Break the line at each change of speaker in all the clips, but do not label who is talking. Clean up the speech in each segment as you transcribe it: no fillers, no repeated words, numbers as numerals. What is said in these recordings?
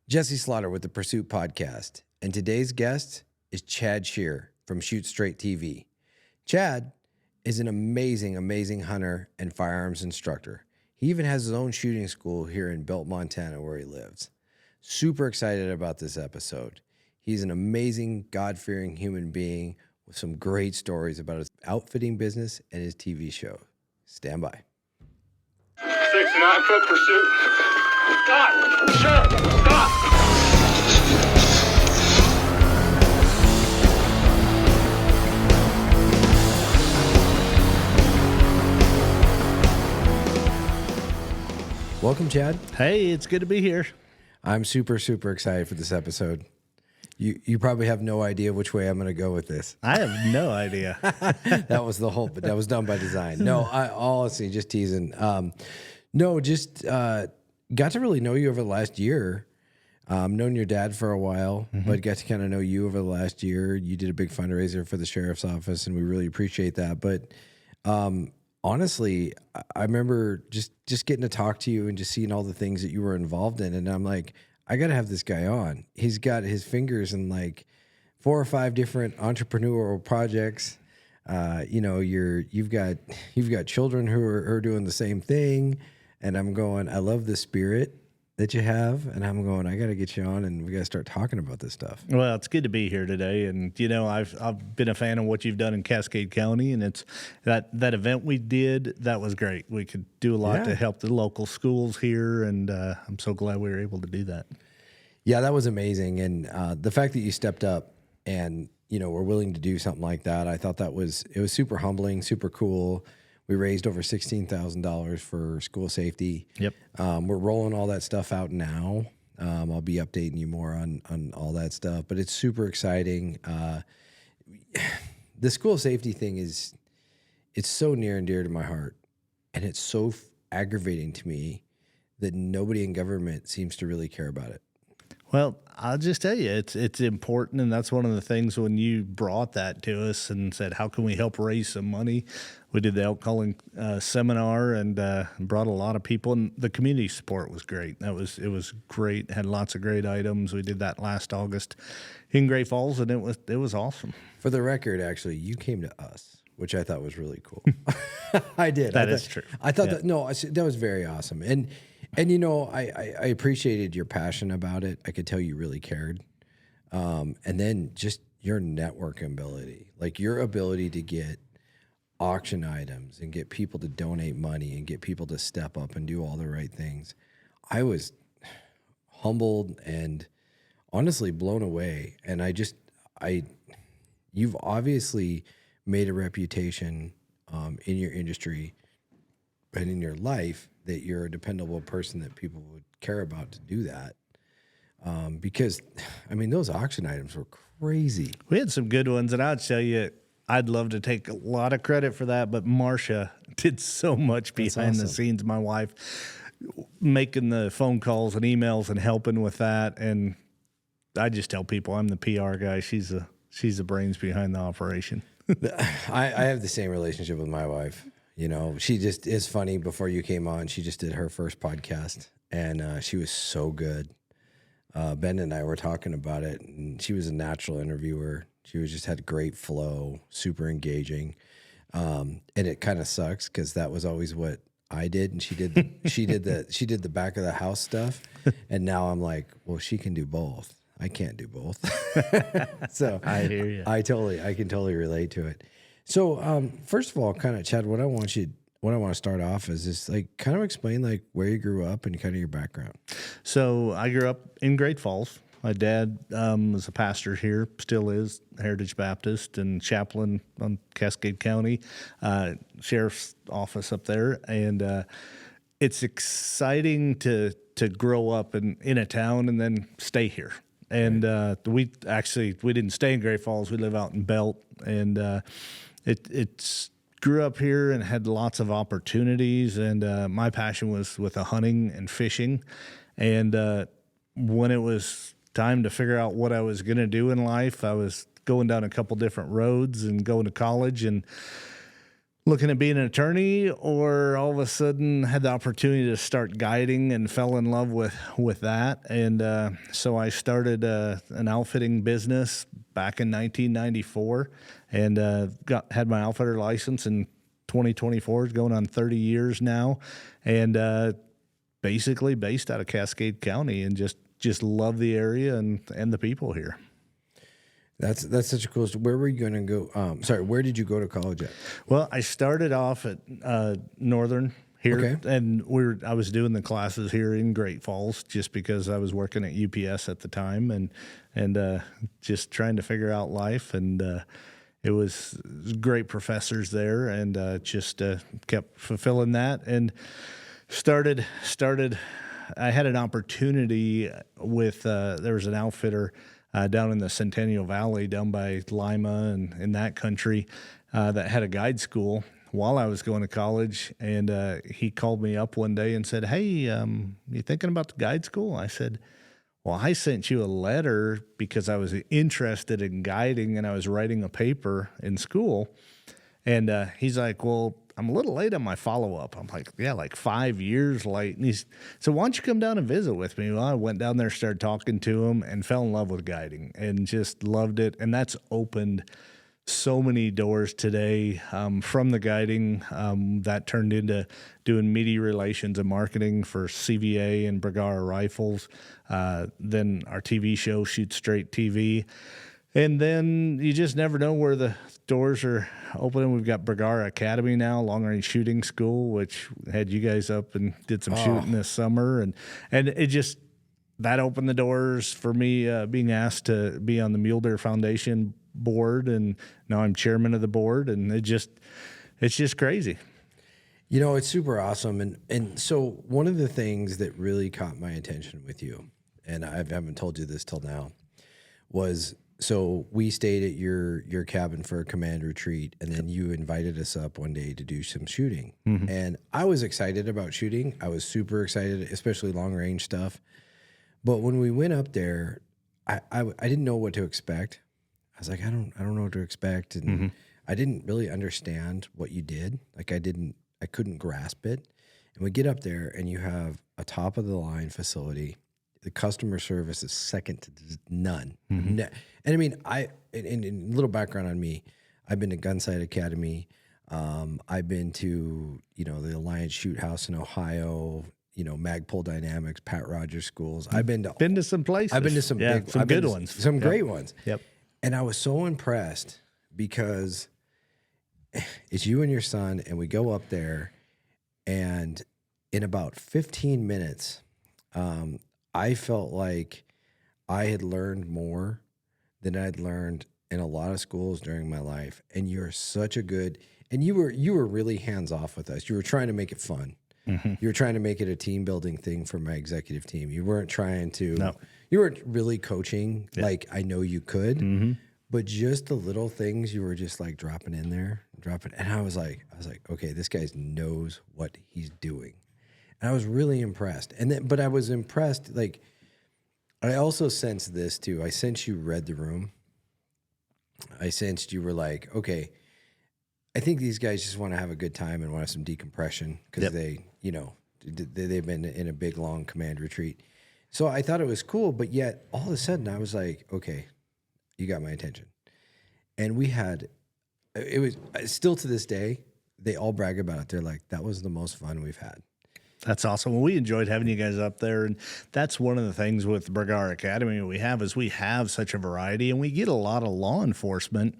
Jesse Slaughter with the Pursuit Podcast, and today's guest is Chad Schearer from Shoot Straight TV. Chad is an amazing hunter and firearms instructor. He even has his own shooting school here in Belt, Montana, where he lives. Super excited about this episode. He's an amazing, God-fearing human being with some great stories about his outfitting business and his TV show. Stand by.
69 foot pursuit. Stop! Stop!
Welcome, Chad.
Hey, it's good to be here.
I'm super excited for this episode. You probably have no idea which way I'm going to go with this.
I have no idea.
That was the hope, but that was done by design. No, I honestly just teasing. Got to really know you over the last year. Known your dad for a while, but got to kind of know you over the last year. You did a big fundraiser for the sheriff's office, and we really appreciate that. But honestly, I remember just getting to talk to you and just seeing all the things that you were involved in, and I'm like, I got to have this guy on. He's got his fingers in like 4 or 5 different entrepreneurial projects. You've got children who are doing the same thing, and I'm going, I love the spirit that you have, and I'm going, I got to get you on, and we got to start talking about this stuff.
Well, it's good to be here today, and I've been a fan of what you've done in Cascade County, and it's that event we did, that was great. We could do a lot to help the local schools here, and I'm so glad we were able to do that.
Yeah, that was amazing, and the fact that you stepped up and were willing to do something like that, I thought it was super humbling, super cool. We raised over $16,000 for school safety.
Yep.
We're rolling all that stuff out now. I'll be updating you more on all that stuff, but it's super exciting. The school safety thing it's so near and dear to my heart, and it's so aggravating to me that nobody in government seems to really care about it.
Well, I'll just tell you, it's important, and that's one of the things when you brought that to us and said, how can we help raise some money? We did the elk-calling seminar and brought a lot of people, and the community support was great. It was great, had lots of great items. We did that last August in Great Falls, and it was awesome.
For the record, actually, you came to us, which I thought was really cool. I did.
That is true.
I thought that was very awesome. And I appreciated your passion about it. I could tell you really cared. And then just your networking ability, like your ability to get auction items and get people to donate money and get people to step up and do all the right things. I was humbled and honestly blown away. And you've obviously made a reputation in your industry and in your life that you're a dependable person that people would care about to do that. Because, those auction items were crazy.
We had some good ones, and I'd tell you, I'd love to take a lot of credit for that, but Marcia did so much behind the scenes. My wife, making the phone calls and emails and helping with that. And I just tell people I'm the PR guy. She's the brains behind the operation.
I have the same relationship with my wife. She just is funny. Before you came on, she just did her first podcast, and she was so good. Ben and I were talking about it, and she was a natural interviewer. She just had great flow, super engaging. And it kind of sucks because that was always what I did, and she did the back of the house stuff. And now I'm like, well, she can do both. I can't do both. So
I hear you.
I can totally relate to it. So first of all, kind of, Chad, what I want to start off is just like kind of explain like where you grew up and kind of your background.
So I grew up in Great Falls. My dad was a pastor here, still is, Heritage Baptist, and chaplain on Cascade County, sheriff's office up there. And it's exciting to grow up in a town and then stay here. And we didn't stay in Great Falls. We live out in Belt, and it's grew up here and had lots of opportunities. And my passion was with the hunting and fishing. And when it was time to figure out what I was going to do in life, I was going down a couple different roads and going to college and looking at being an attorney, or all of a sudden had the opportunity to start guiding and fell in love with that. And so I started an outfitting business back in 1994, and had my outfitter license in 2024. It's going on 30 years now, and basically based out of Cascade County, and just love the area and the people here.
That's such a cool story. Where were you going to go? Sorry, where did you go to college at?
Well, I started off at Northern here,
Okay.
and I was doing the classes here in Great Falls just because I was working at UPS at the time, and just trying to figure out life. And it was great professors there, and just kept fulfilling that, and started. I had an opportunity with there was an outfitter down in the Centennial Valley, down by Lima and in that country, that had a guide school while I was going to college. And he called me up one day and said, "Hey, you thinking about the guide school?" I said, "Well, I sent you a letter because I was interested in guiding, and I was writing a paper in school." And he's like, "Well, I'm a little late on my follow-up." I'm like, "Yeah, like 5 years late." And he's, "So why don't you come down and visit with me?" Well, I went down there, started talking to him, and fell in love with guiding and just loved it. And that's opened so many doors today, from the guiding that turned into doing media relations and marketing for CVA and Bergara Rifles. Then our TV show, Shoot Straight TV. And then you just never know where the doors are opening. We've got Bergara Academy now, long range shooting school, which had you guys up and did some shooting this summer. And it just, that opened the doors for me, being asked to be on the Mule Deer Foundation board. And now I'm chairman of the board, and it's just crazy.
You know, it's super awesome. And so one of the things that really caught my attention with you, and I haven't told you this till now, was, so we stayed at your cabin for a command retreat, and then you invited us up one day to do some shooting. Mm-hmm. And I was excited about shooting. I was super excited, especially long range stuff. But when we went up there, I didn't know what to expect. I was like, I don't know what to expect, and I didn't really understand what you did. Like I couldn't grasp it. And we get up there, and you have a top of the line facility. The customer service is second to none. Mm-hmm. And I mean, in a little background on me, I've been to Gunsight Academy. I've been to, the Alliance Shoot House in Ohio, Magpul Dynamics, Pat Rogers schools. I've been to
some places.
I've been to some
good ones.
Some great ones.
Yep.
And I was so impressed because it's you and your son, and we go up there, and in about 15 minutes, I felt like I had learned more than I'd learned in a lot of schools during my life. And you're such a good, and you were really hands off with us. You were trying to make it fun. Mm-hmm. You were trying to make it a team building thing for my executive team. You weren't trying to, you weren't really coaching like I know you could, but just the little things you were just like dropping in there, and I was like, okay, this guy knows what he's doing. And I was really impressed. But I was impressed. Like, I also sensed this too. I sensed you read the room. I sensed you were like, okay, I think these guys just want to have a good time and want to have some decompression because they've been in a big, long command retreat. So I thought it was cool, but yet all of a sudden I was like, okay, you got my attention. And it was still to this day, they all brag about it. They're like, that was the most fun we've had.
That's awesome. Well, we enjoyed having you guys up there, and that's one of the things with Bergara Academy we have such a variety, and we get a lot of law enforcement,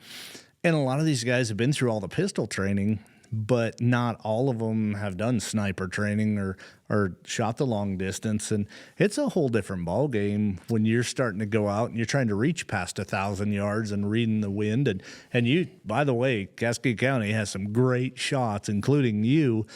and a lot of these guys have been through all the pistol training, but not all of them have done sniper training or shot the long distance, and it's a whole different ball game when you're starting to go out and you're trying to reach past 1,000 yards and reading the wind, and you, by the way, Cascade County has some great shots, including you,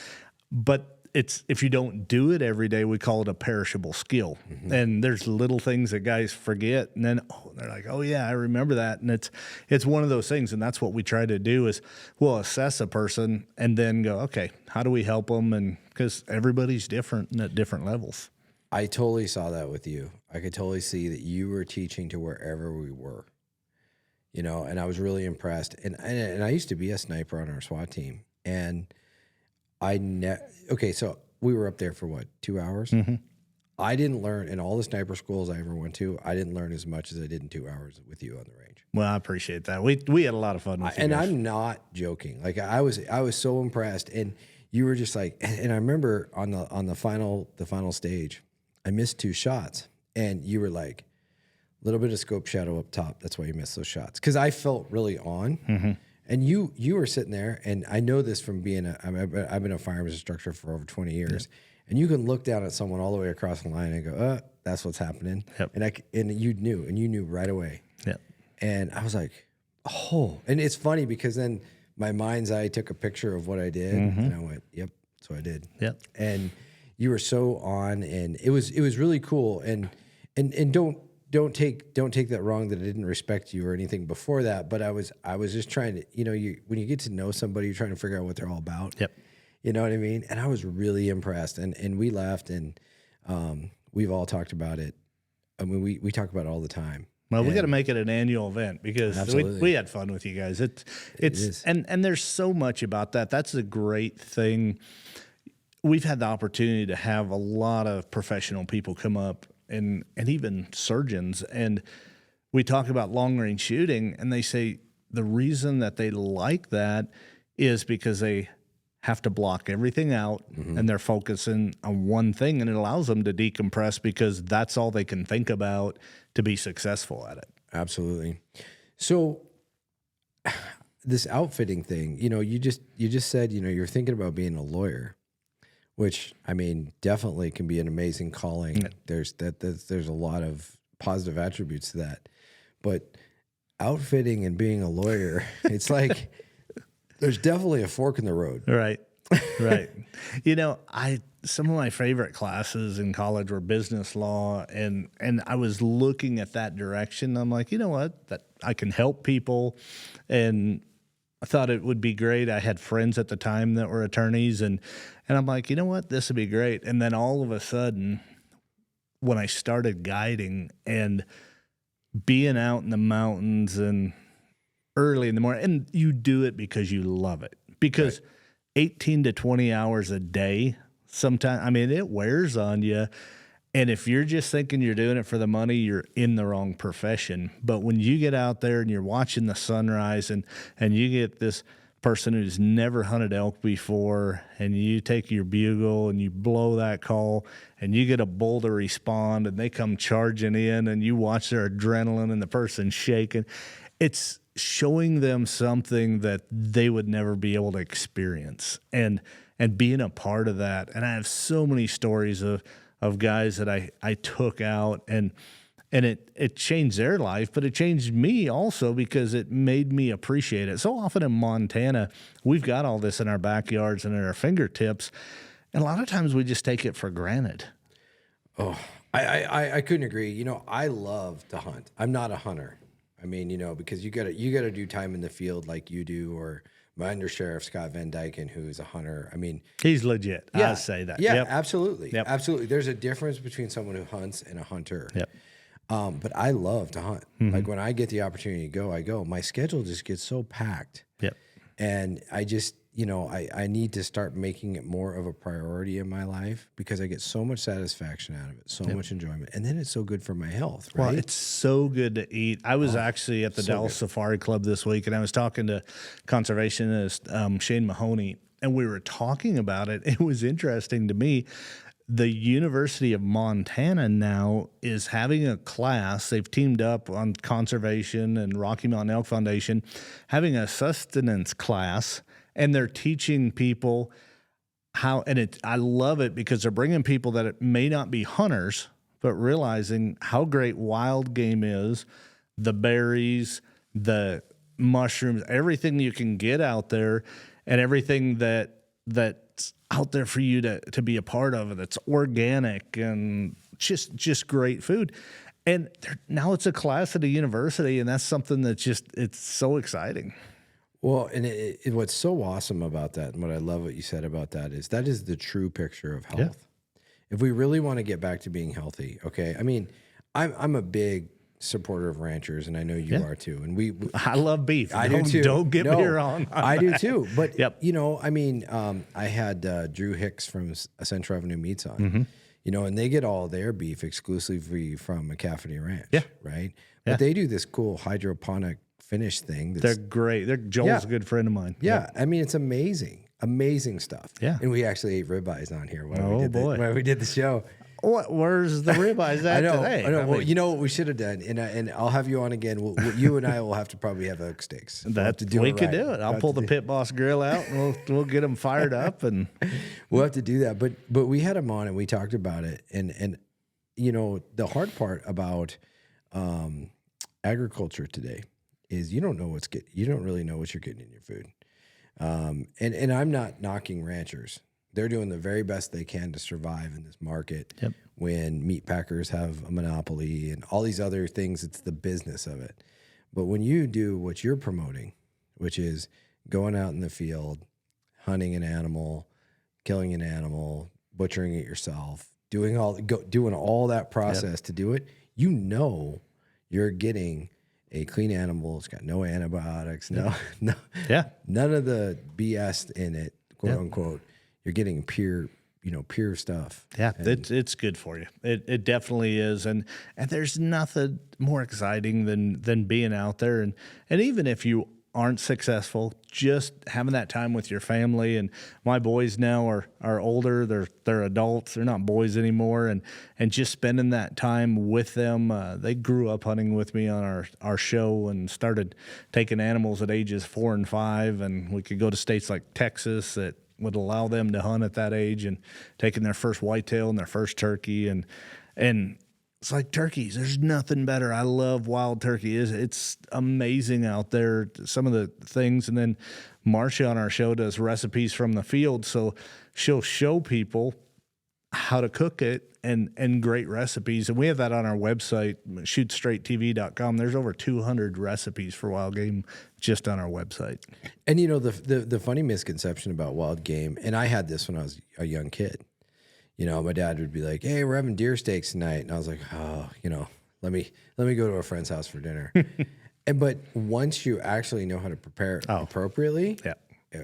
but if you don't do it every day, we call it a perishable skill. Mm-hmm. And there's little things that guys forget, and then they're like, "Oh yeah, I remember that." And it's one of those things, and that's what we try to do is we'll assess a person and then go, "Okay, how do we help them?" And because everybody's different and at different levels.
I totally saw that with you. I could totally see that you were teaching to wherever we were, and I was really impressed. And I used to be a sniper on our SWAT team. And okay, so we were up there for what, 2 hours? I didn't learn in all the sniper schools I ever went to. I didn't learn as much as I did in 2 hours with you on the range.
Well, I appreciate that. We had a lot of fun with you
And
guys.
I'm not joking. Like I was so impressed. And you were just like, and I remember on the final stage, I missed 2 shots, and you were like, a little bit of scope shadow up top. That's why you missed those shots. Because I felt really on. And you were sitting there, and I know this from being I've been a firearms instructor for over 20 years. And you can look down at someone all the way across the line and go, that's what's happening. And you knew right away. And I was like, oh. And it's funny because then my mind's eye took a picture of what I did, and I went, yep, that's what I did. And you were so on, and it was really cool. And don't take that wrong that I didn't respect you or anything before that. But I was just trying to, when you get to know somebody, you're trying to figure out what they're all about. You know what I mean? And I was really impressed. And we left, and we've all talked about it. I mean, we talk about it all the time.
Well, we got to make it an annual event because we had fun with you guys. It's and there's so much about that. That's a great thing. We've had the opportunity to have a lot of professional people come up and even surgeons, and we talk about long range shooting, and they say the reason that they like that is because they have to block everything out and they're focusing on one thing, and it allows them to decompress because that's all they can think about to be successful at it.
Absolutely. So this outfitting thing, you just said, you're thinking about being a lawyer, which I mean, definitely can be an amazing calling. There's a lot of positive attributes to that, but outfitting and being a lawyer, it's like, there's definitely a fork in the road.
Right. Some of my favorite classes in college were business law, and I was looking at that direction. I'm like, you know what? That I can help people, and I thought it would be great. I had friends at the time that were attorneys, and I'm like, you know what? This would be great. And then all of a sudden, when I started guiding and being out in the mountains and early in the morning, and you do it because you love it, because 18 to 20 hours a day, sometimes, I mean, it wears on you. And if you're just thinking you're doing it for the money, you're in the wrong profession. But when you get out there and you're watching the sunrise, and you get this person who's never hunted elk before, and you take your bugle and you blow that call, and you get a bull to respond, and they come charging in, and you watch their adrenaline and the person shaking, it's showing them something that they would never be able to experience, and being a part of that. And I have so many stories of guys that I took out, and it changed their life, but it changed me also because it made me appreciate it. So often in Montana, we've got all this in our backyards and at our fingertips, and a lot of times we just take it for granted.
Oh, I couldn't agree. I love to hunt. I'm not a hunter. I mean, because you gotta do time in the field like you do, or my undersheriff Scott Van Dyken, who's a hunter. I mean,
he's legit.
Yeah,
I'll say that.
Yeah, absolutely, absolutely. There's a difference between someone who hunts and a hunter. But I love to hunt. Like when I get the opportunity to go, I go. My schedule just gets so packed. And I just, I need to start making it more of a priority in my life because I get so much satisfaction out of it, so much enjoyment. And then it's so good for my health, right?
Well, it's so good to eat. I was actually at the Dallas Safari Club this week, and I was talking to conservationist Shane Mahoney, and we were talking about it. It was interesting to me. The University of Montana now is having a class. They've teamed up on conservation and Rocky Mountain Elk Foundation, having a sustenance class, and they're teaching people how. And I love it because they're bringing people that may not be hunters, but realizing how great wild game is, the berries, the mushrooms, everything you can get out there, and everything that's out there for you to be a part of, that's organic and just great food. And now it's a class at a university, and that's something that's it's so exciting.
Well, and what's so awesome about that, and what I love what you said about that is the true picture of health. If we really want to get back to being healthy, okay? I mean, I'm a big supporter of ranchers, and I know you are too. And we
I love beef.
I do too.
Don't get me wrong.
I do too. But
Yep.
you know, I mean, I had Drew Hicks from Central Avenue Meats on. You know, and they get all their beef exclusively from McCafferty Ranch. Yeah. Right. But they do this cool hydroponic finish thing.
They're great. Joel's a good friend of mine.
Yeah. I mean, it's amazing stuff.
Yeah.
And we actually ate ribeyes on here when we did the show.
Where's the ribeyes at today?
I know. Well, you know what we should have done, and I'll have you on again. You and I will have to probably have elk steaks.
We could do it. I'll pull the Pit Boss grill out, and we'll get them fired up, and
we'll have to do that. But we had him on, and we talked about it, and you know, the hard part about agriculture today is you don't really know what you're getting in your food. And I'm not knocking ranchers. They're doing the very best they can to survive in this market.
Yep.
When meat packers have a monopoly and all these other things, it's the business of it. But when you do what you're promoting, which is going out in the field, hunting an animal, killing an animal, butchering it yourself, doing all that process to do it, you know you're getting a clean animal. It's got no antibiotics, none of the BS in it, quote unquote. You're getting pure stuff.
Yeah, it's good for you. It definitely is, and there's nothing more exciting than being out there, and even if you aren't successful, just having that time with your family. And my boys now are older. They're adults. They're not boys anymore, and just spending that time with them. They grew up hunting with me on our show and started taking animals at ages 4 and 5, and we could go to states like Texas that would allow them to hunt at that age, and taking their first whitetail and their first turkey. And it's like turkeys. There's nothing better. I love wild turkey. It's amazing out there, some of the things. And then Marcia on our show does recipes from the field. So she'll show people how to cook it and great recipes. And we have that on our website, shootstraighttv.com. There's over 200 recipes for wild game just on our website.
And you know, the funny misconception about wild game, and I had this when I was a young kid. You know, my dad would be like, "Hey, we're having deer steaks tonight," and I was like, "Oh, you know, let me go to a friend's house for dinner." But once you actually know how to prepare it appropriately,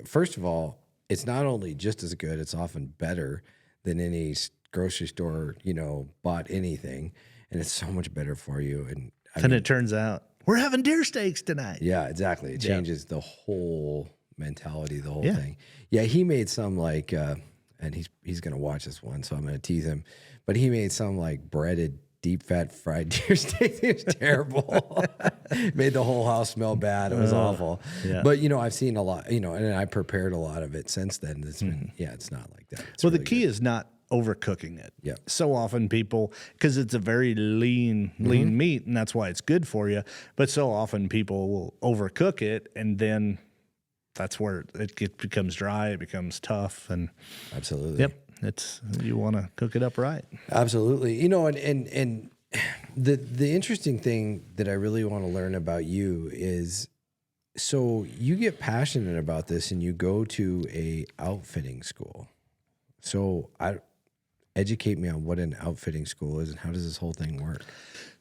first of all, it's not only just as good; it's often better than any grocery store, bought anything, and it's so much better for you. And
then it turns out we're having deer steaks tonight.
Yeah, exactly. It changes the whole mentality, the whole thing. Yeah, he made some like. And he's going to watch this one, so I'm going to tease him. But he made some like breaded, deep fat fried deer steak. It was terrible. Made the whole house smell bad. It was awful. Yeah. But, I've seen a lot, and I prepared a lot of it since then. It's been, it's not like that. It's
really the key is not overcooking it.
Yeah.
So often people, because it's a very lean meat, and that's why it's good for you. But so often people will overcook it, and then that's where it becomes dry, it becomes tough, and
absolutely.
Yep, you want to cook it up right.
Absolutely. And the interesting thing that I really want to learn about you is, so you get passionate about this and you go to a outfitting school. So educate me on what an outfitting school is and how does this whole thing work?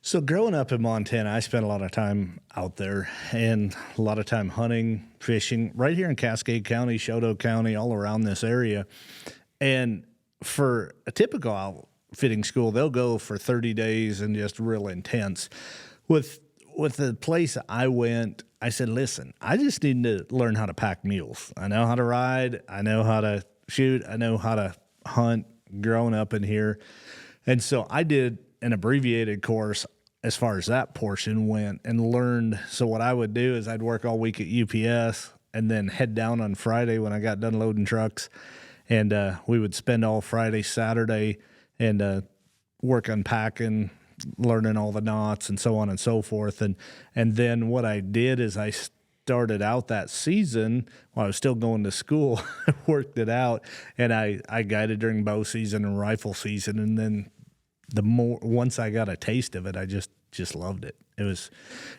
So growing up in Montana, I spent a lot of time out there and a lot of time hunting, fishing, right here in Cascade County, Choteau County, all around this area. And for a typical outfitting school, they'll go for 30 days and just real intense. With the place I went, I said, listen, I just need to learn how to pack mules. I know how to ride. I know how to shoot. I know how to hunt growing up in here. And so I did an abbreviated course as far as that portion went and learned. So what I would do is I'd work all week at UPS and then head down on Friday when I got done loading trucks. And we would spend all Friday, Saturday, and work unpacking, learning all the knots and so on and so forth. And then what I did is I started out that season while I was still going to school, worked it out, and I guided during bow season and rifle season. And then once I got a taste of it, I just loved it.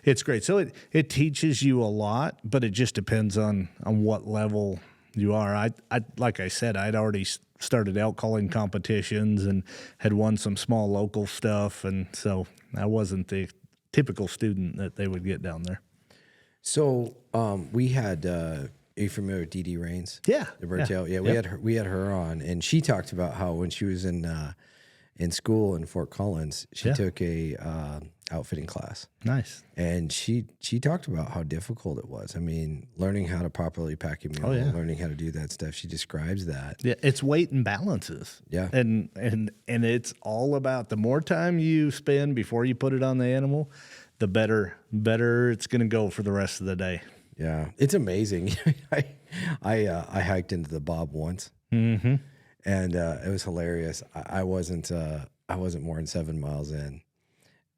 It's great. So it teaches you a lot, but it just depends on what level you are. I like I said, I'd already started elk-calling competitions and had won some small local stuff, and so I wasn't the typical student that they would get down there.
So we had. Are you familiar with Dee Dee Raines?
Yeah,
the Bertel. Yeah, we had her on, and she talked about how when she was in school in Fort Collins, she took a outfitting class.
Nice.
And she talked about how difficult it was. I mean, learning how to properly pack your mule, learning how to do that stuff. She describes that.
Yeah, it's weight and balances.
Yeah.
And it's all about the more time you spend before you put it on the animal, the better it's going to go for the rest of the day.
Yeah. It's amazing. I hiked into the Bob once.
Mm-hmm.
And it was hilarious. I wasn't more than 7 miles in,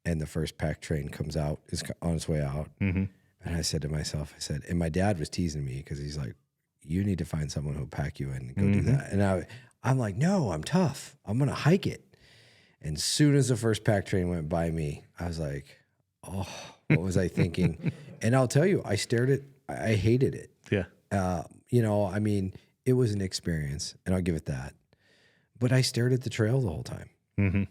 and the first pack train comes out, is on its way out.
Mm-hmm.
And I said to myself, and my dad was teasing me because he's like, you need to find someone who'll pack you in and go do that. And I'm like, no, I'm tough. I'm going to hike it. And as soon as the first pack train went by me, I was like, oh, what was I thinking? And I'll tell you, I hated it.
Yeah.
I mean, it was an experience, and I'll give it that. But I stared at the trail the whole time.
Mm-hmm.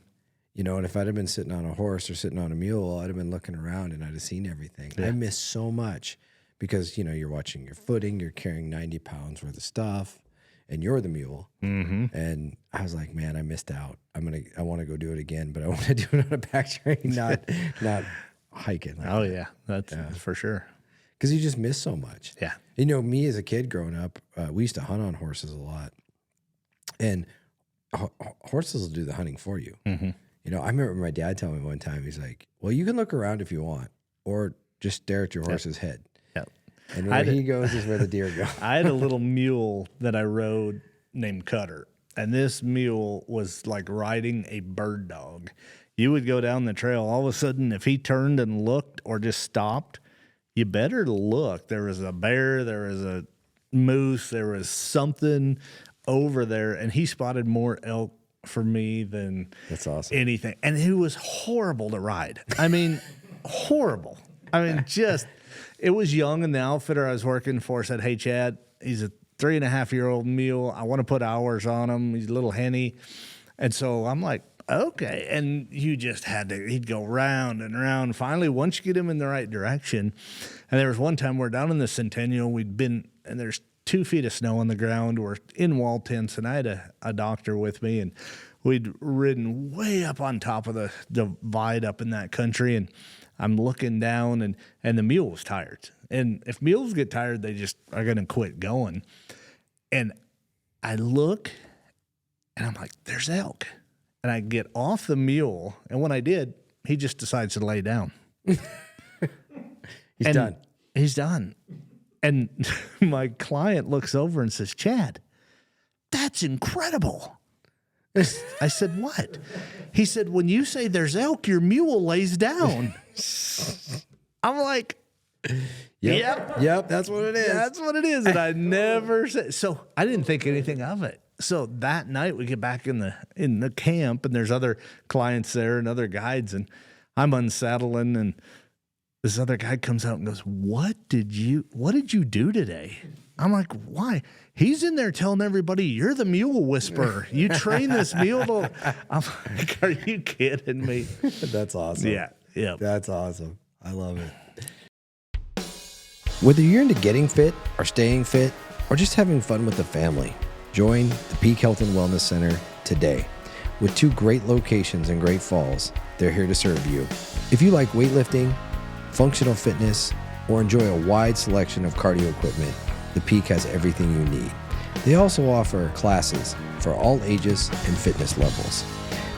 And if I'd have been sitting on a horse or sitting on a mule, I'd have been looking around and I'd have seen everything. Yeah. I missed so much because, you're watching your footing, you're carrying 90 pounds worth of stuff, and you're the mule.
Mm-hmm.
And I was like, man, I missed out. I want to go do it again, but I want to do it on a pack train, not hiking.
Like that's for sure.
Because you just miss so much.
Yeah.
Me as a kid growing up, we used to hunt on horses a lot. And horses will do the hunting for you.
Mm-hmm.
I remember my dad telling me one time, he's like, well, you can look around if you want, or just stare at your horse's head.
Yep.
And where he goes is where the deer go.
I had a little mule that I rode named Cutter. And this mule was like riding a bird dog. You would go down the trail. All of a sudden, if he turned and looked or just stopped, you better look. There was a bear, there was a moose, there was something over there, and he spotted more elk for me than
that's awesome.
Anything. And he was horrible to ride. I mean, horrible. I mean, it was young, and the outfitter I was working for said, hey, Chad, he's a 3.5-year-old mule. I want to put hours on him. He's a little henny. And so I'm like, okay. And you just he'd go round and round. Finally, once you get him in the right direction, and there was one time we're down in the Centennial, and there's 2 feet of snow on the ground. We're in wall tents, and I had a doctor with me, and we'd ridden way up on top of the divide up in that country, and I'm looking down, and the mule was tired. And if mules get tired, they just are going to quit going. And I look, and I'm like, there's elk. And I get off the mule, and when I did, he just decides to lay down.
He's done.
He's done. And my client looks over and says, Chad, that's incredible. I said, what? He said, when you say there's elk, your mule lays down. I'm like,
Yep, that's what it is.
That's what it is. And I never said, so I didn't think anything of it. So that night we get back in the camp, and there's other clients there and other guides, and I'm unsaddling, and this other guy comes out and goes, what did you do today? I'm like, why? He's in there telling everybody, you're the Mule Whisperer. You train this mule to... I'm like, are you kidding me?
That's awesome.
Yeah.
That's awesome. I love it. Whether you're into getting fit or staying fit or just having fun with the family, join the Peak Health and Wellness Center today. With 2 great locations in Great Falls, they're here to serve you. If you like weightlifting, functional fitness, or enjoy a wide selection of cardio equipment, the Peak has everything you need. They also offer classes for all ages and fitness levels.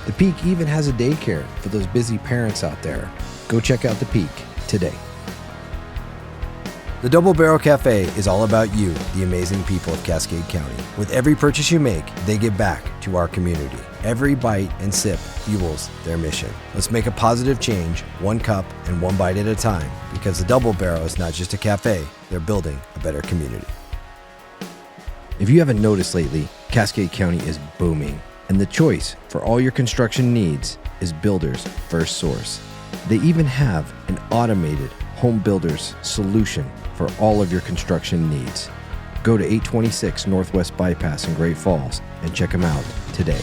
The Peak even has a daycare for those busy parents out there. Go check out the Peak today. The Double Barrel Cafe is all about you, the amazing people of Cascade County. With every purchase you make, they give back to our community. Every bite and sip fuels their mission. Let's make a positive change, 1 cup and 1 bite at a time, because the Double Barrel is not just a cafe, they're building a better community. If you haven't noticed lately, Cascade County is booming, and the choice for all your construction needs is Builders First Source. They even have an automated home builders solution for all of your construction needs. Go to 826 Northwest Bypass in Great Falls and check them out today.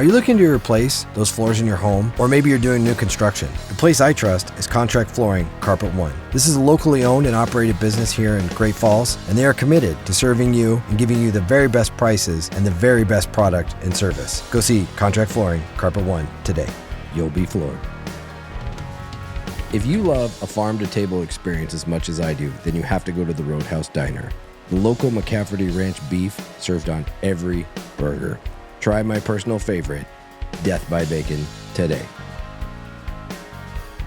Are you looking to replace those floors in your home? Or maybe you're doing new construction? The place I trust is Contract Flooring Carpet One. This is a locally owned and operated business here in Great Falls, and they are committed to serving you and giving you the very best prices and the very best product and service. Go see Contract Flooring Carpet One today. You'll be floored.
If you love a farm-to-table experience as much as I do, then you have to go to the Roadhouse Diner. The local McCafferty Ranch beef served on every burger. Try my personal favorite, Death by Bacon, today.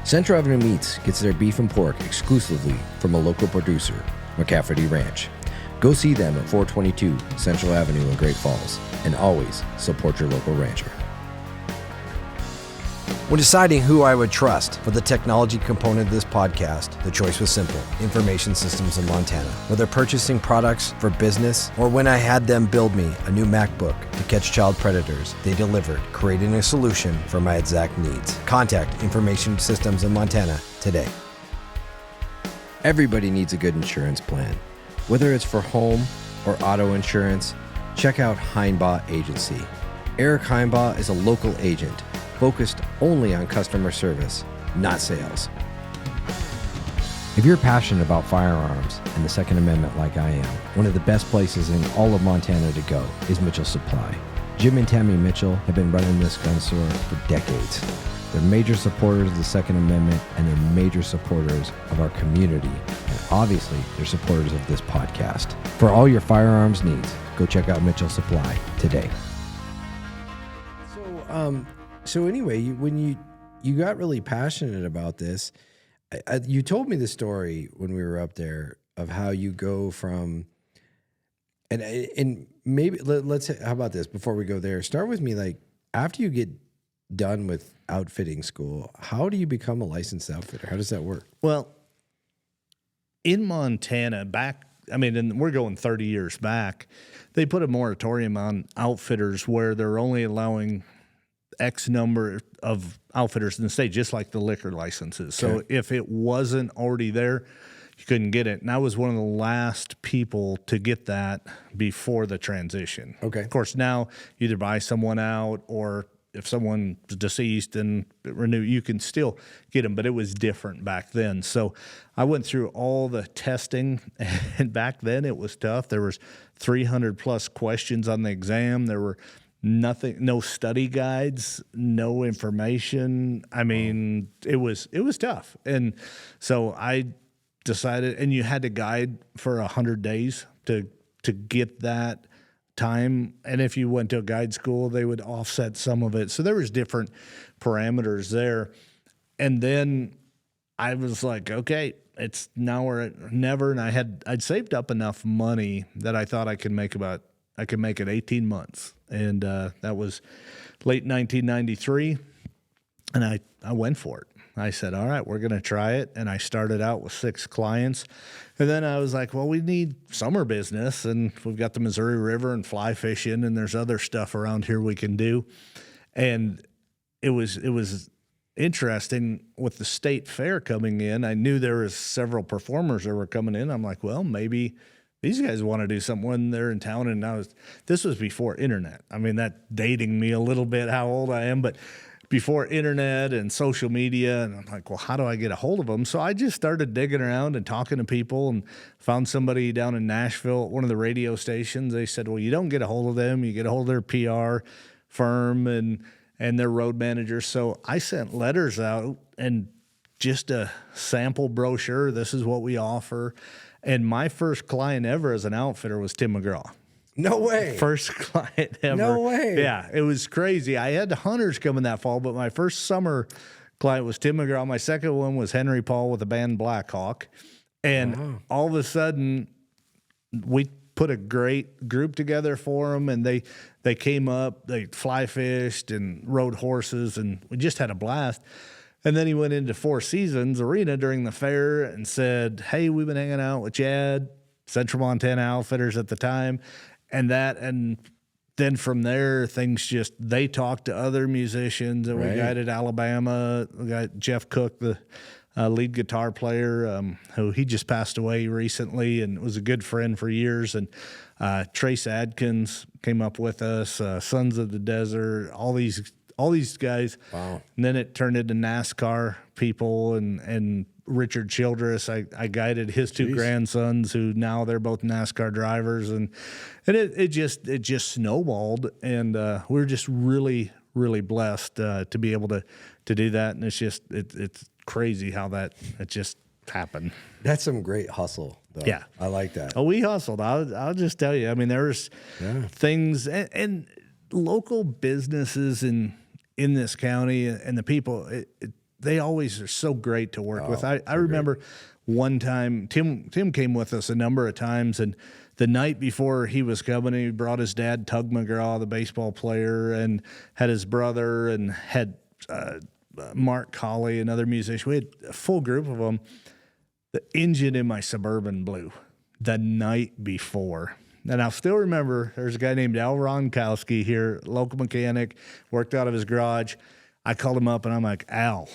Central Avenue Meats gets their beef and pork exclusively from a local producer, McCafferty Ranch. Go see them at 422 Central Avenue in Great Falls, and always support your local rancher.
When deciding who I would trust for the technology component of this podcast, the choice was simple: Information Systems in Montana. Whether purchasing products for business or when I had them build me a new MacBook to catch child predators, they delivered, creating a solution for my exact needs. Contact Information Systems in Montana today.
Everybody needs a good insurance plan. Whether it's for home or auto insurance, check out Heinbaugh Agency. Eric Heinbaugh is a local agent focused only on customer service, not sales. If you're passionate about firearms and the Second Amendment like I am, one of the best places in all of Montana to go is Mitchell Supply. Jim and Tammy Mitchell have been running this gun store for decades. They're major supporters of the Second Amendment, and they're major supporters of our community. And obviously, they're supporters of this podcast. For all your firearms needs, go check out Mitchell Supply today. So anyway, when you got really passionate about this, you told me the story when we were up there of how you go from, and maybe let's how about this before we go there? Start with me, like, after you get done with outfitting school, how do you become a licensed outfitter? How does that work?
Well, in Montana, and we're going 30 years back, they put a moratorium on outfitters where they're only allowing X number of outfitters in the state, just like the liquor licenses. So if it wasn't already there, you couldn't get it. And I was one of the last people to get that before the transition.
Okay.
Of course, now you either buy someone out, or if someone's deceased and renew, you can still get them, but it was different back then. So I went through all the testing, and back then it was tough. There was 300 plus questions on the exam. There were no study guides, no information. I mean, it was tough. And so I decided, and you had to guide for 100 days to get that time. And if you went to a guide school, they would offset some of it. So there was different parameters there. And then I was like, okay, it's now or never. And I'd saved up enough money that I thought I could make it 18 months. And that was late 1993. And I went for it. I said, all right, we're going to try it. And I started out with 6 clients. And then I was like, well, we need summer business. And we've got the Missouri River and fly fishing, and there's other stuff around here we can do. And it was interesting with the state fair coming in. I knew there was several performers that were coming in. I'm like, well, maybe these guys want to do something when they're in town. And this was before internet. I mean, that's dating me a little bit how old I am, but before internet and social media. And I'm like, well, how do I get a hold of them? So I just started digging around and talking to people, and found somebody down in Nashville at one of the radio stations. They said, well, you don't get a hold of them. You get a hold of their PR firm and their road manager. So I sent letters out and just a sample brochure. This is what we offer. And my first client ever as an outfitter was Tim McGraw.
No way.
First client ever.
No way.
Yeah, it was crazy. I had hunters coming that fall, but my first summer client was Tim McGraw. My second one was Henry Paul with the band Black Hawk. And all of a sudden, we put a great group together for them, and they came up, they fly fished and rode horses, and we just had a blast. And then he went into Four Seasons Arena during the fair and said, hey, we've been hanging out with Chad, Central Montana Outfitters at the time, and then from there, they talked to other musicians, and we guided Alabama. We got Jeff Cook, the lead guitar player, who he just passed away recently and was a good friend for years. And Trace Adkins came up with us, Sons of the Desert, all these guys.
Wow.
And then it turned into NASCAR people and Richard Childress. I guided his two grandsons who now they're both NASCAR drivers, and it just snowballed, and we're just really blessed to be able to do that. And it's crazy how it just happened.
That's some great hustle, though.
Yeah.
I like that.
Oh, we hustled. I'll just tell you. I mean, there's things and local businesses in this county and the people. They always are so great to work with. I remember one time Tim came with us a number of times, and the night before he was coming, he brought his dad, Tug McGraw, the baseball player, and had his brother, and had Mark Colley, another musician. We had a full group of them. The engine in my Suburban blew the night before. And I'll still remember there's a guy named Al Ronkowski here, local mechanic, worked out of his garage. I called him up, and I'm like, Al,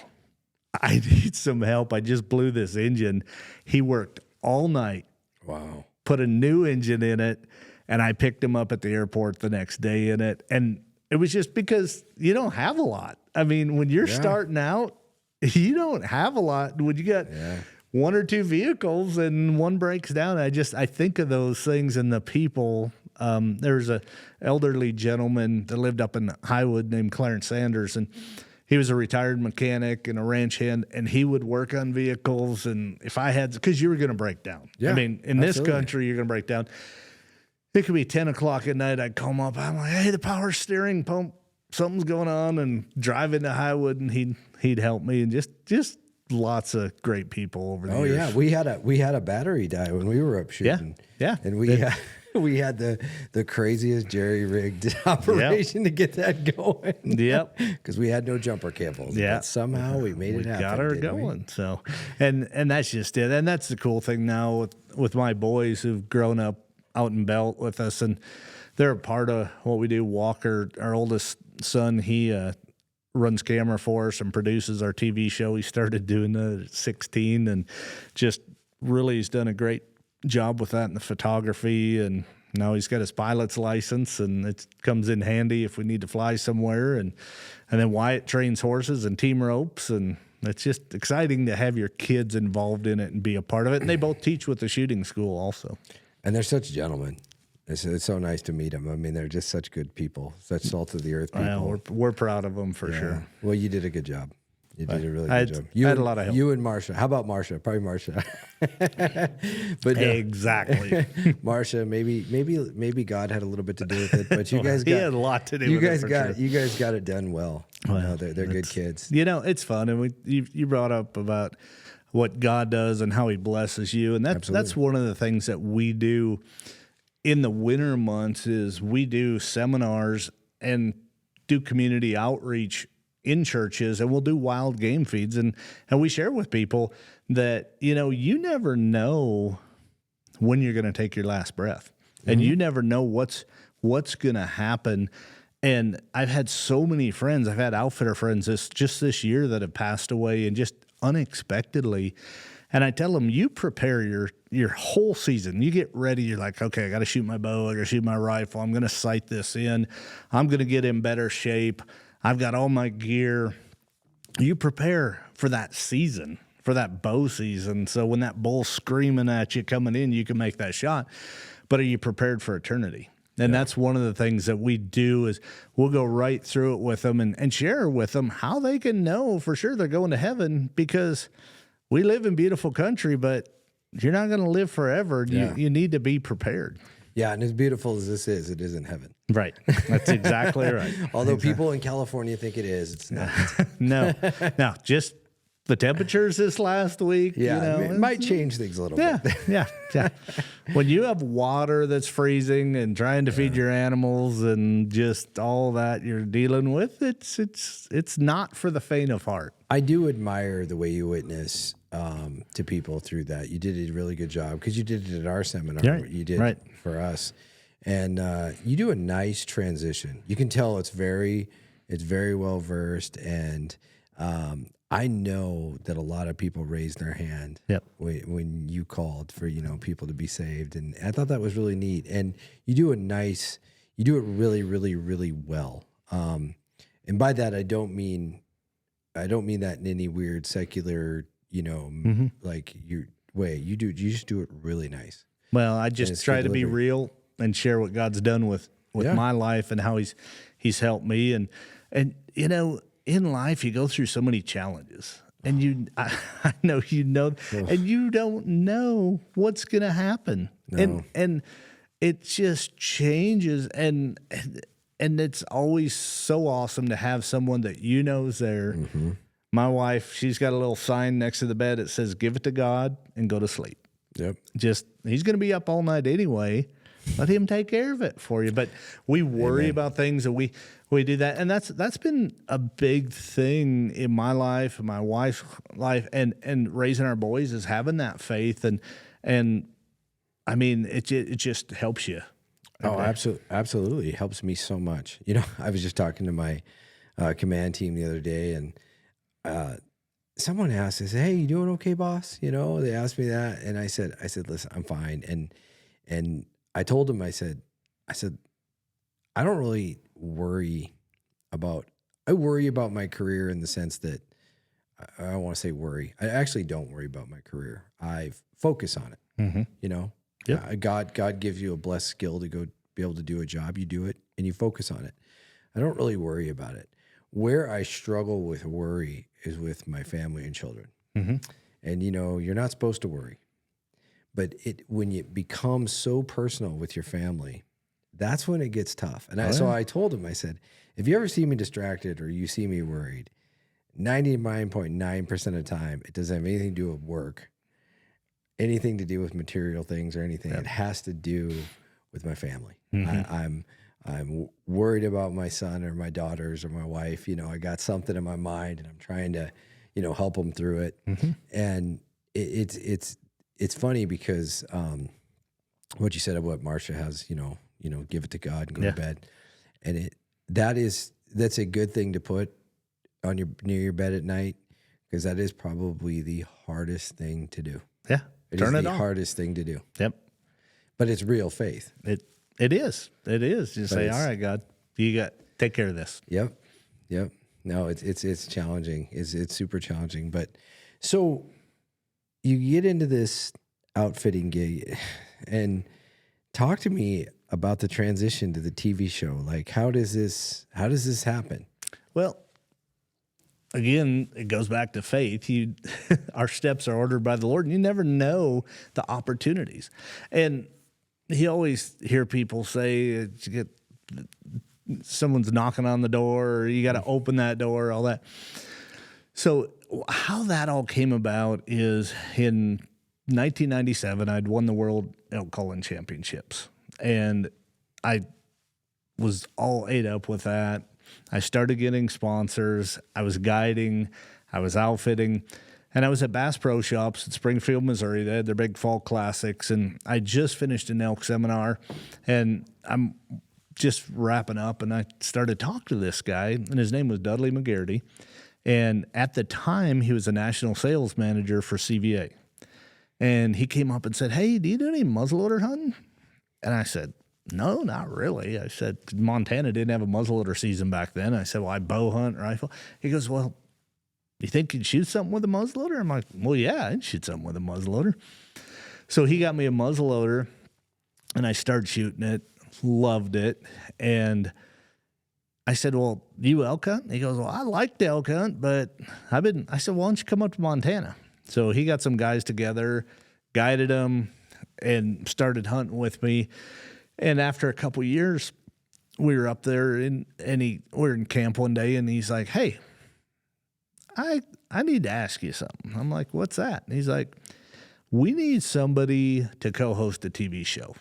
I need some help. I just blew this engine. He worked all night.
Wow.
Put a new engine in it, and I picked him up at the airport the next day in it. And it was just because you don't have a lot. I mean, when you're starting out, you don't have a lot. When you got one or two vehicles and one breaks down, I think of those things and the people. There's a elderly gentleman that lived up in Highwood named Clarence Sanders, and he was a retired mechanic and a ranch hand, and he would work on vehicles. And if I had, because you were going to break down.
Yeah,
I mean, in this country, you're going to break down. It could be 10 o'clock at night. I'd come up. I'm like, hey, the power steering pump, something's going on, and drive into Highwood, and he'd help me, and just lots of great people over the years.
Oh yeah, we had a battery die when we were up shooting.
Yeah.
And we had the craziest jerry-rigged operation to get that going.
Yep.
Because we had no jumper cables.
Yeah.
But somehow we made it happen.
Got her going. So, and that's just it. And that's the cool thing now with my boys who've grown up out in Belt with us, and they're a part of what we do. Walker, our oldest son, he runs camera for us and produces our TV show. He started doing that at 16, and just really has done a great job with that in the photography. And now he's got his pilot's license, and it comes in handy if we need to fly somewhere. And then Wyatt trains horses and team ropes, and it's just exciting to have your kids involved in it and be a part of it. And they both teach with the shooting school also.
And they're such gentlemen. It's so nice to meet them. I mean, they're just such good people, such salt of the earth people.
Well, we're proud of them for sure.
Well, you did a good job. You did a really good job.
I had a lot of help.
You and Marsha. How about Marsha? Probably Marsha. But no.
Exactly.
Marsha, maybe God had a little bit to do with it, but you guys
he had a lot to do with it.
You guys got it done well. Well, they're good kids.
You know, it's fun, and you brought up about what God does and how He blesses you, and that's one of the things that we do in the winter months is we do seminars and do community outreach in churches, and we'll do wild game feeds, and we share with people that, you never know when you're going to take your last breath, and you never know what's going to happen. And I've had so many friends, I've had outfitter friends this year that have passed away, and just unexpectedly. And I tell them, you prepare your whole season. You get ready. You're like, okay, I got to shoot my bow. I got to shoot my rifle. I'm going to sight this in. I'm going to get in better shape. I've got all my gear. You prepare for that season, for that bow season. So when that bull's screaming at you coming in, you can make that shot. But are you prepared for eternity? And that's one of the things that we do is we'll go right through it with them and share with them how they can know for sure they're going to heaven, because we live in beautiful country, but you're not going to live forever.
Yeah.
You need to be prepared.
Yeah, and as beautiful as this is, it isn't heaven.
Right. That's exactly right.
Although people in California think it is, it's not.
No, just the temperatures this last week.
Yeah, it might change things a little bit.
Yeah. When you have water that's freezing and trying to feed your animals and just all that you're dealing with, it's not for the faint of heart.
I do admire the way you witness to people through that. You did a really good job, because you did it at our seminar.
Right.
You did for us, and you do a nice transition. You can tell it's very well versed, and I know that a lot of people raised their hand
Yep.
when you called for, people to be saved. And I thought that was really neat. And you do it really, really, really well. And by that, I don't mean that in any weird secular, like your way. You just do it really nice.
Well, I just try to be real and share what God's done with my life and how he's helped me. And in life, you go through so many challenges, and I know and you don't know what's going to happen.
No.
And it just changes. And it's always so awesome to have someone that is there. Mm-hmm. My wife, she's got a little sign next to the bed that says, "Give it to God and go to sleep."
Yep.
He's going to be up all night anyway. Let him take care of it for you. But we worry about things, and we do that. And that's been a big thing in my life, and my wife's life, and raising our boys is having that faith. And I mean, it just helps you.
Oh, absolutely. It helps me so much. I was just talking to my command team the other day, and someone asked, I said, "Hey, you doing okay, boss?" They asked me that, and I said, "Listen, I'm fine." And I told him, I said, I don't really worry about. I worry about my career in the sense that I don't want to say worry. I actually don't worry about my career. I focus on it. Mm-hmm.
Yep.
God gives you a blessed skill to go be able to do a job. You do it and you focus on it. I don't really worry about it. Where I struggle with worry is with my family and children. Mm-hmm. And you're not supposed to worry, but when it becomes so personal with your family, that's when it gets tough. And so I told him, I said, if you ever see me distracted or you see me worried, 99.9% of the time, it doesn't have anything to do with work, anything to do with material things or anything. Yep. It has to do with my family. Mm-hmm. I'm worried about my son or my daughters or my wife. I got something in my mind and I'm trying to, help them through it. Mm-hmm. And it's funny because what you said about what Marcia has, give it to God and go to bed. And that's a good thing to put on near your bed at night, because that is probably the hardest thing to do.
Yeah.
It is the hardest thing to do.
Yep.
But it's real faith.
It is. You say, all right, God, take care of this.
Yep. No, it's challenging. It's super challenging. But so you get into this outfitting gig, and talk to me about the transition to the TV show. Like, how does this happen?
Well, again, it goes back to faith. Our steps are ordered by the Lord, and you never know the opportunities. And you always hear people say, someone's knocking on the door, or you got to open that door, all that. So how that all came about is in 1997, I'd won the World Elk-calling Championships, and I was all ate up with that. I started getting sponsors. I was guiding. I was outfitting. And I was at Bass Pro Shops in Springfield, Missouri. They had their big fall classics. And I just finished an elk seminar. And I'm just wrapping up. And I started talking to this guy. And his name was Dudley McGarity. And at the time, he was a national sales manager for CVA. And he came up and said, "Hey, do you do any muzzleloader hunting?" And I said, "No, not really." I said, Montana didn't have a muzzleloader season back then. I said, "Well, I bow hunt, rifle." He goes, "Well, you think you'd shoot something with a muzzleloader?" I'm like, "Well, yeah, I'd shoot something with a muzzleloader." So he got me a muzzleloader, and I started shooting it, loved it. And I said, "Well, do you elk hunt?" He goes, "Well, I like to elk hunt, but I said, "Why don't you come up to Montana?" So he got some guys together, guided them, and started hunting with me. And after a couple of years, we were up there, we were in camp one day, and he's like, "Hey, I need to ask you something." I'm like, "What's that?" And he's like, "We need somebody to co-host a TV show."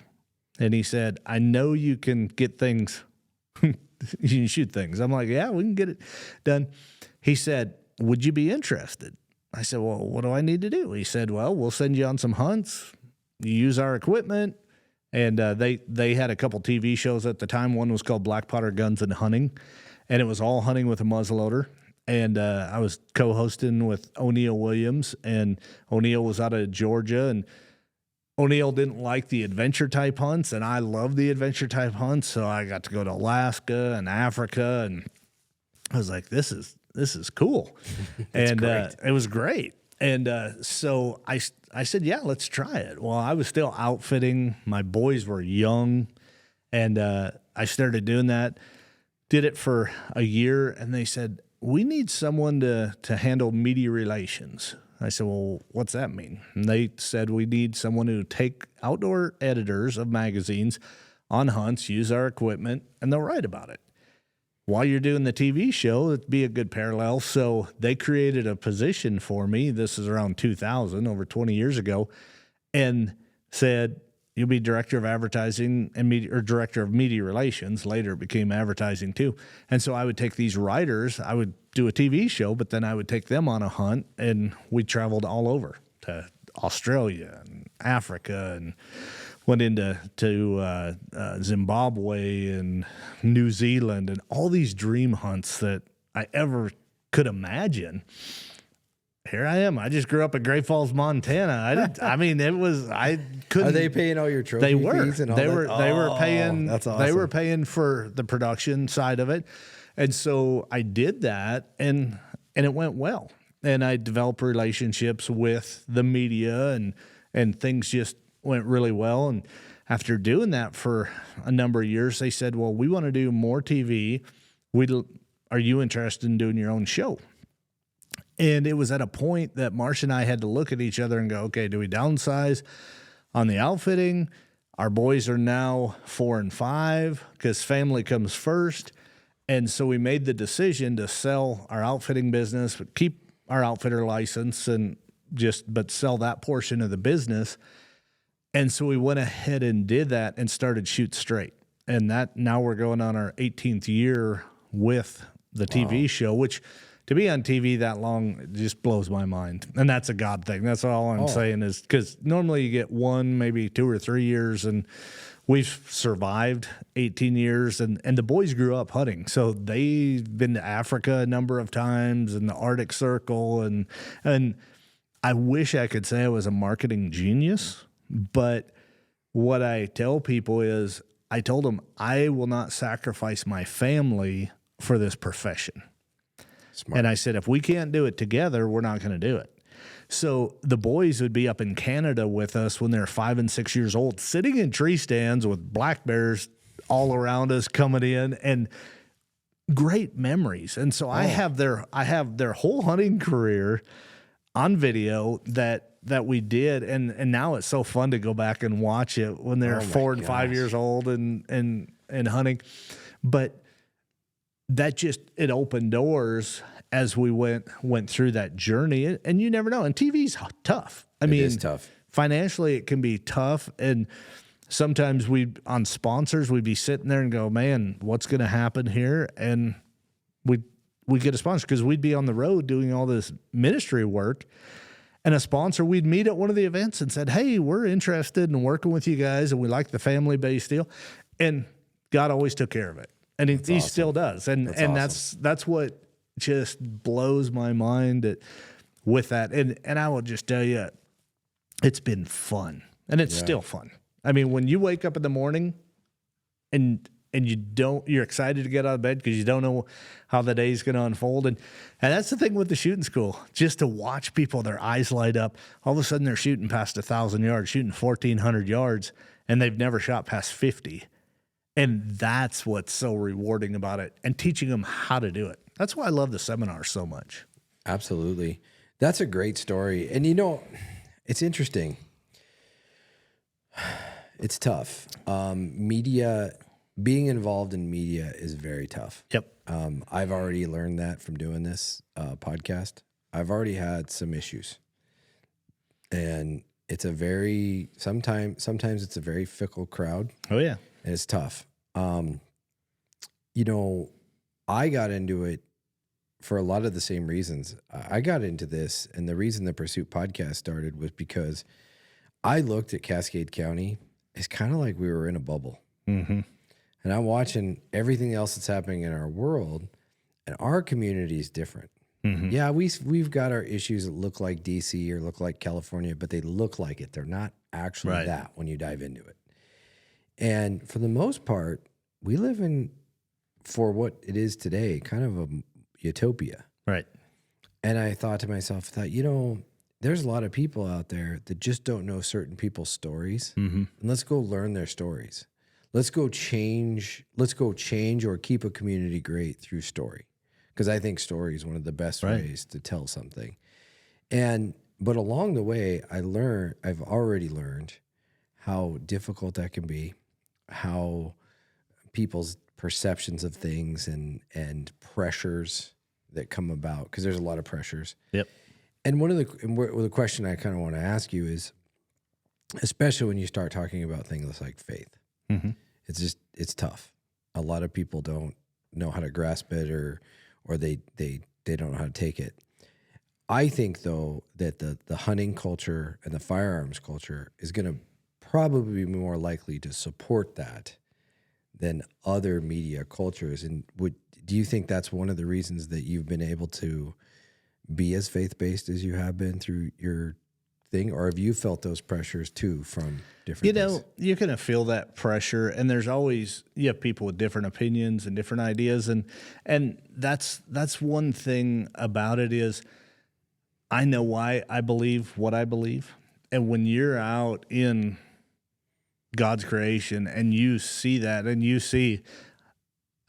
And he said, "I know you can get things, you can shoot things." I'm like, "Yeah, we can get it done." He said, "Would you be interested?" I said, "Well, what do I need to do?" He said, "Well, we'll send you on some hunts. You use our equipment." And they had a couple TV shows at the time. One was called Black Powder Guns and Hunting, and it was all hunting with a muzzleloader. and I was co-hosting with O'Neill Williams, and O'Neill was out of Georgia, and O'Neill didn't like the adventure type hunts, and I love the adventure type hunts. So I got to go to Alaska and Africa, and I was like, this is cool. And it was great. And so I said, yeah, let's try it. Well, I was still outfitting. My boys were young, and I started doing that, did it for a year, and they said, we need someone to handle media relations. I said, well, what's that mean? And they said, we need someone who take outdoor editors of magazines on hunts, use our equipment, and they'll write about it. While you're doing the TV show, it'd be a good parallel. So they created a position for me. This is around 2000, over 20 years ago, and said, you'll be director of advertising and media, or director of media relations. Later it became advertising too. And so I would take these writers, I would do a TV show, but then I would take them on a hunt, and we traveled all over to Australia and Africa, and went into Zimbabwe and New Zealand, and all these dream hunts that I ever could imagine. Here I am. I just grew up in Great Falls, Montana. I couldn't.
Are they paying all your trophy
They were.
fees and all
They
that?
were paying.
That's awesome.
They were paying for the production side of it, and so I did that, and it went well. And I developed relationships with the media, and things just went really well. And after doing that for a number of years, they said, "Well, we want to do more TV. Are you interested in doing your own show?" And it was at a point that Marcia and I had to look at each other and go, okay, do we downsize on the outfitting? Our boys are now 4 and 5 because family comes first. And so we made the decision to sell our outfitting business, but keep our outfitter license but sell that portion of the business. And so we went ahead and did that and started Shoot Straight. And that now we're going on our 18th year with the TV show, which to be on TV that long, it just blows my mind. And that's a God thing. That's all I'm saying is because normally you get 1, maybe 2 or 3 years, and we've survived 18 years. And the boys grew up hunting. So they've been to Africa a number of times and the Arctic Circle. And I wish I could say I was a marketing genius, but what I tell people is I told them I will not sacrifice my family for this profession. Smart. And I said, if we can't do it together, we're not going to do it. So the boys would be up in Canada with us when they're 5 and 6 years old, sitting in tree stands with black bears all around us coming in, and great memories. And so I have their whole hunting career on video that we did. And now it's so fun to go back and watch it when they're 4 and 5 years old and hunting. But that it opened doors as we went through that journey, and you never know. And TV's tough. It is tough. Financially, it can be tough, and sometimes on sponsors, we'd be sitting there and go, man, what's going to happen here? And we get a sponsor because we'd be on the road doing all this ministry work, and a sponsor, we'd meet at one of the events and said, hey, we're interested in working with you guys, and we like the family-based deal. And God always took care of it. And he still does. And that's what just blows my mind with that. And I will just tell you, it's been fun. And it's still fun. I mean, when you wake up in the morning and you're excited to get out of bed because you don't know how the day's going to unfold. And that's the thing with the shooting school, just to watch people, their eyes light up. All of a sudden they're shooting past 1,000 yards, shooting 1,400 yards, and they've never shot past 50. And that's what's so rewarding about it, and teaching them how to do it. That's why I love the seminar so much.
Absolutely. That's a great story. And, it's interesting. It's tough. Media, being involved in media is very tough.
Yep.
I've already learned that from doing this podcast. I've already had some issues. And it's sometimes it's a very fickle crowd.
Oh, yeah.
And it's tough. I got into it for a lot of the same reasons. I got into this, and the reason the Pursuit podcast started was because I looked at Cascade County. It's kind of like we were in a bubble.
Mm-hmm.
And I'm watching everything else that's happening in our world, and our community is different. Yeah, we've got our issues that look like DC or look like California, but they look like it. They're not actually that when you dive into it. And for the most part, we live in, for what it is today, kind of a utopia.
Right.
And I thought to myself, there's a lot of people out there that just don't know certain people's stories. And let's go learn their stories. Let's go change or keep a community great through story. Because I think story is one of the best ways to tell something. But along the way, I've already learned how difficult that can be, how people's perceptions of things and pressures that come about, because there's a lot of pressures.
Yep.
And the question I kind of want to ask you is, especially when you start talking about things like faith, it's tough. A lot of people don't know how to grasp it, or they don't know how to take it. I think, though, that the hunting culture and the firearms culture is going to probably be more likely to support that than other media cultures. And do you think that's one of the reasons that you've been able to be as faith-based as you have been through your thing? Or have you felt those pressures too from different things?
You're going to feel that pressure, and you have people with different opinions and different ideas. And that's one thing about it is, I know why I believe what I believe. And when you're out in God's creation and you see that, and you see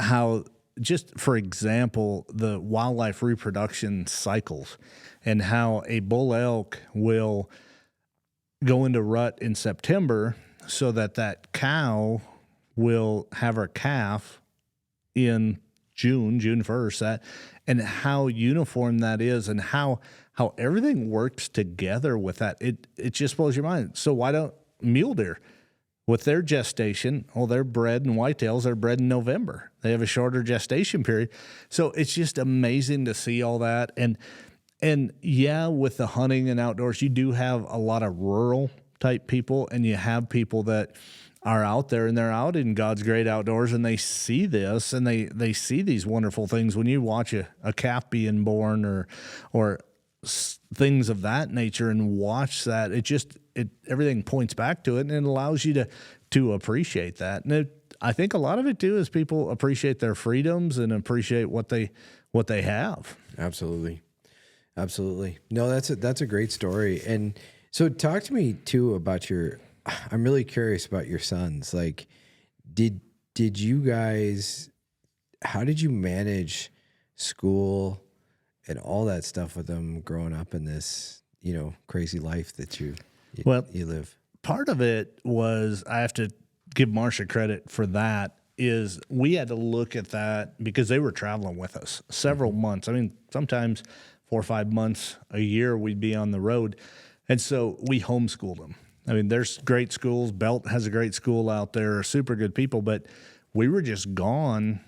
how, just for example, the wildlife reproduction cycles, and how a bull elk will go into rut in September so that cow will have her calf in June 1st, and how uniform that is, and how everything works together with that. It just blows your mind. So why don't mule deer, with their gestation, they're bred in whitetails, they're bred in November. They have a shorter gestation period. So it's just amazing to see all that. And yeah, with the hunting and outdoors, you do have a lot of rural type people, and you have people that are out there and they're out in God's great outdoors, and they see this, and they see these wonderful things. When you watch a calf being born or things of that nature, and watch that, everything points back to it, and it allows you to appreciate that. And I think a lot of it too is people appreciate their freedoms and appreciate what they have.
Absolutely. No, that's a great story. And so talk to me too about I'm really curious about your sons. Like, did you guys, how did you manage school and all that stuff with them growing up in this, crazy life that you live?
Part of it was, I have to give Marcia credit for that, is we had to look at that because they were traveling with us several months. I mean, sometimes 4 or 5 months a year we'd be on the road. And so we homeschooled them. I mean, there's great schools. Belt has a great school out there, super good people, but we were just gone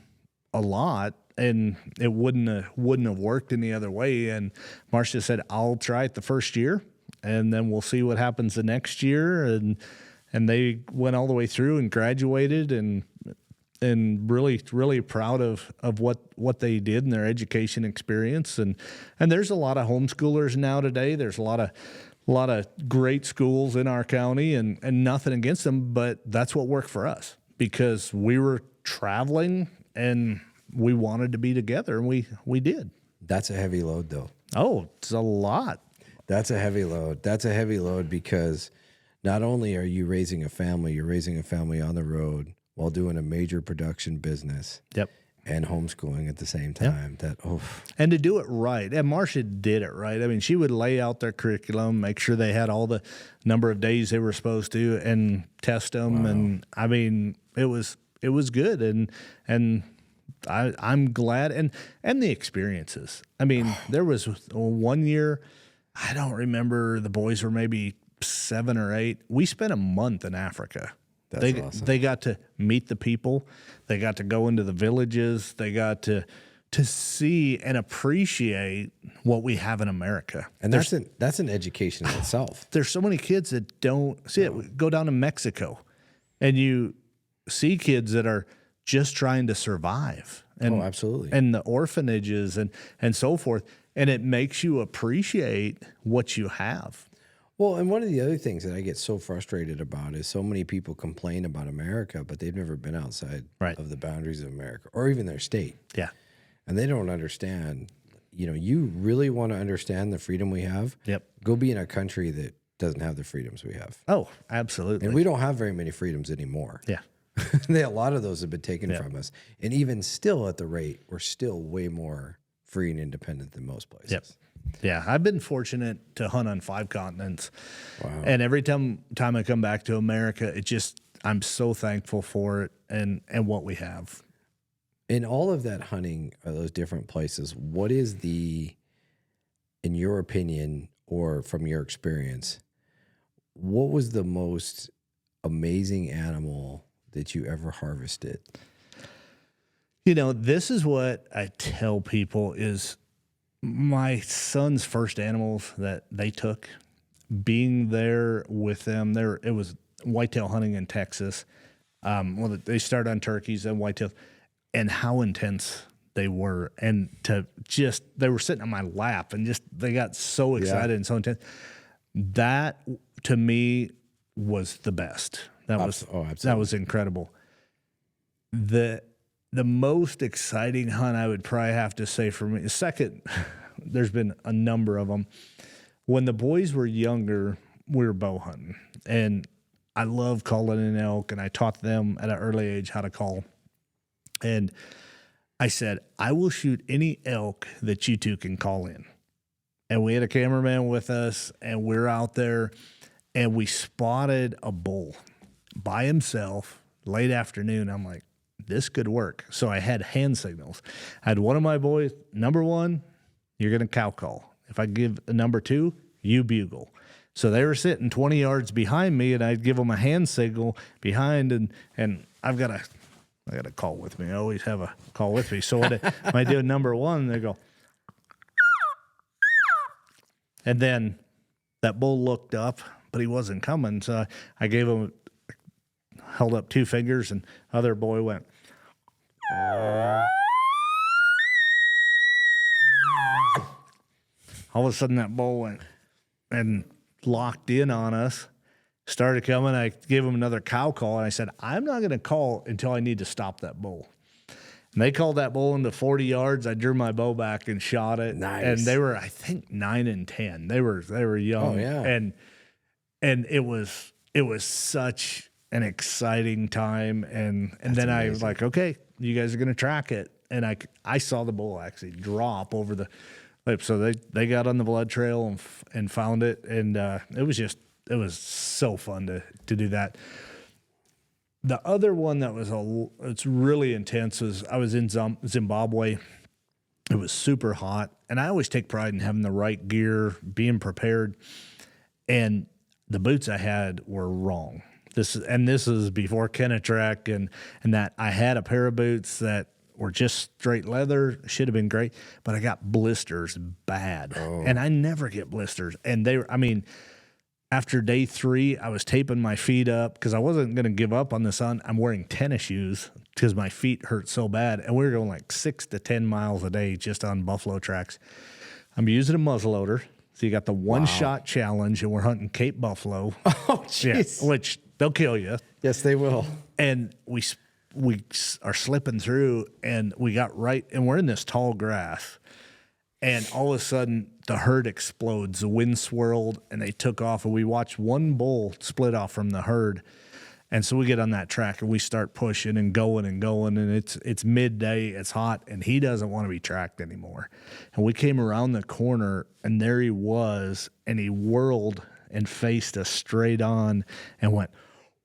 a lot, and it wouldn't have worked any other way. And Marcia said, I'll try it the first year, and then we'll see what happens the next year. And they went all the way through and graduated, and really, really proud of what they did in their education experience. And there's a lot of homeschoolers now today. There's a lot of great schools in our county, and nothing against them, but that's what worked for us, because we were traveling and we wanted to be together, and we did. That's
a heavy load, though.
Oh, it's a lot.
That's a heavy load. That's a heavy load, because not only are you raising a family, you're raising a family on the road while doing a major production business.
Yep.
And homeschooling at the same time.
Yep. And to do it right. And Marcia did it right. I mean, she would lay out their curriculum, make sure they had all the number of days they were supposed to, and test them. Wow. And I mean, it was good. And I'm glad. And the experiences. I mean, there was 1 year, I don't remember, the boys were maybe 7 or 8. We spent a month in Africa.
That's awesome.
They got to meet the people. They got to go into the villages. They got to see and appreciate what we have in America.
And that's an education in itself.
There's so many kids that don't see it. Go down to Mexico, and you see kids that are just trying to survive. And,
absolutely.
And the orphanages and so forth. And it makes you appreciate what you have.
Well, and one of the other things that I get so frustrated about is so many people complain about America, but they've never been outside of the boundaries of America or even their state.
Yeah.
And they don't understand, you really want to understand the freedom we have?
Yep.
Go be in a country that doesn't have the freedoms we have.
Oh, absolutely.
And we don't have very many freedoms anymore.
Yeah.
A lot of those have been taken from us. And even still at the rate, we're still way more free and independent than most places.
Yep. Yeah, I've been fortunate to hunt on 5 continents.
Wow.
And every time I come back to America, I'm so thankful for it and what we have.
In all of that hunting, those different places, what is in your opinion or from your experience, what was the most amazing animal that you ever harvested?
This is what I tell people is my son's first animals that they took, being there with them. It was whitetail hunting in Texas. They started on turkeys and whitetails, and how intense they were. And they were sitting on my lap and they got so excited and so intense. That to me was the best. That was incredible. The most exciting hunt I would probably have to say for me, second, there's been a number of them. When the boys were younger, we were bow hunting. And I love calling an elk, and I taught them at an early age how to call. And I said, I will shoot any elk that you two can call in. And we had a cameraman with us, and we're out there, and we spotted a bull by himself late afternoon. I'm like, this could work. So I had hand signals. I had one of my boys, number 1, you're going to cow call. If I give a number 2, you bugle. So they were sitting 20 yards behind me, and I'd give them a hand signal behind, and I got a call with me. I always have a call with me. So when I do number 1, they go, and then that bull looked up, but he wasn't coming. So I gave him, held up 2 fingers, and other boy went. All of a sudden, that bull went and locked in on us, started coming. I gave him another cow call, and I said, I'm not going to call until I need to stop that bull. And they called that bull into 40 yards. I drew my bow back and shot it.
Nice.
And they were, I think, 9 and 10. They were young.
Oh, yeah.
And it was such an exciting time. And then I was like, okay, you guys are going to track it. And I saw the bull actually drop over the lip. So they got on the blood trail and found it. And it was so fun to do that. The other one that it's really intense was I was in Zimbabwe. It was super hot, and I always take pride in having the right gear, being prepared. And the boots I had were wrong. This is before Kenetrek and that. I had a pair of boots that were just straight leather, should have been great, but I got blisters bad, and I never get blisters. And after day 3, I was taping my feet up because I wasn't going to give up on the sun. I'm wearing tennis shoes because my feet hurt so bad. And we were going like 6 to 10 miles a day just on buffalo tracks. I'm using a muzzleloader. So you got the one-shot challenge, and we're hunting Cape buffalo.
Oh, jeez.
Yeah, which they'll kill you.
Yes, they will.
And we are slipping through, and we got right, and we're in this tall grass. And all of a sudden, the herd explodes. The wind swirled, and they took off. And we watched one bull split off from the herd. And so we get on that track, and we start pushing and going. And it's midday. It's hot, and he doesn't want to be tracked anymore. And we came around the corner, and there he was. And he whirled and faced us straight on and went,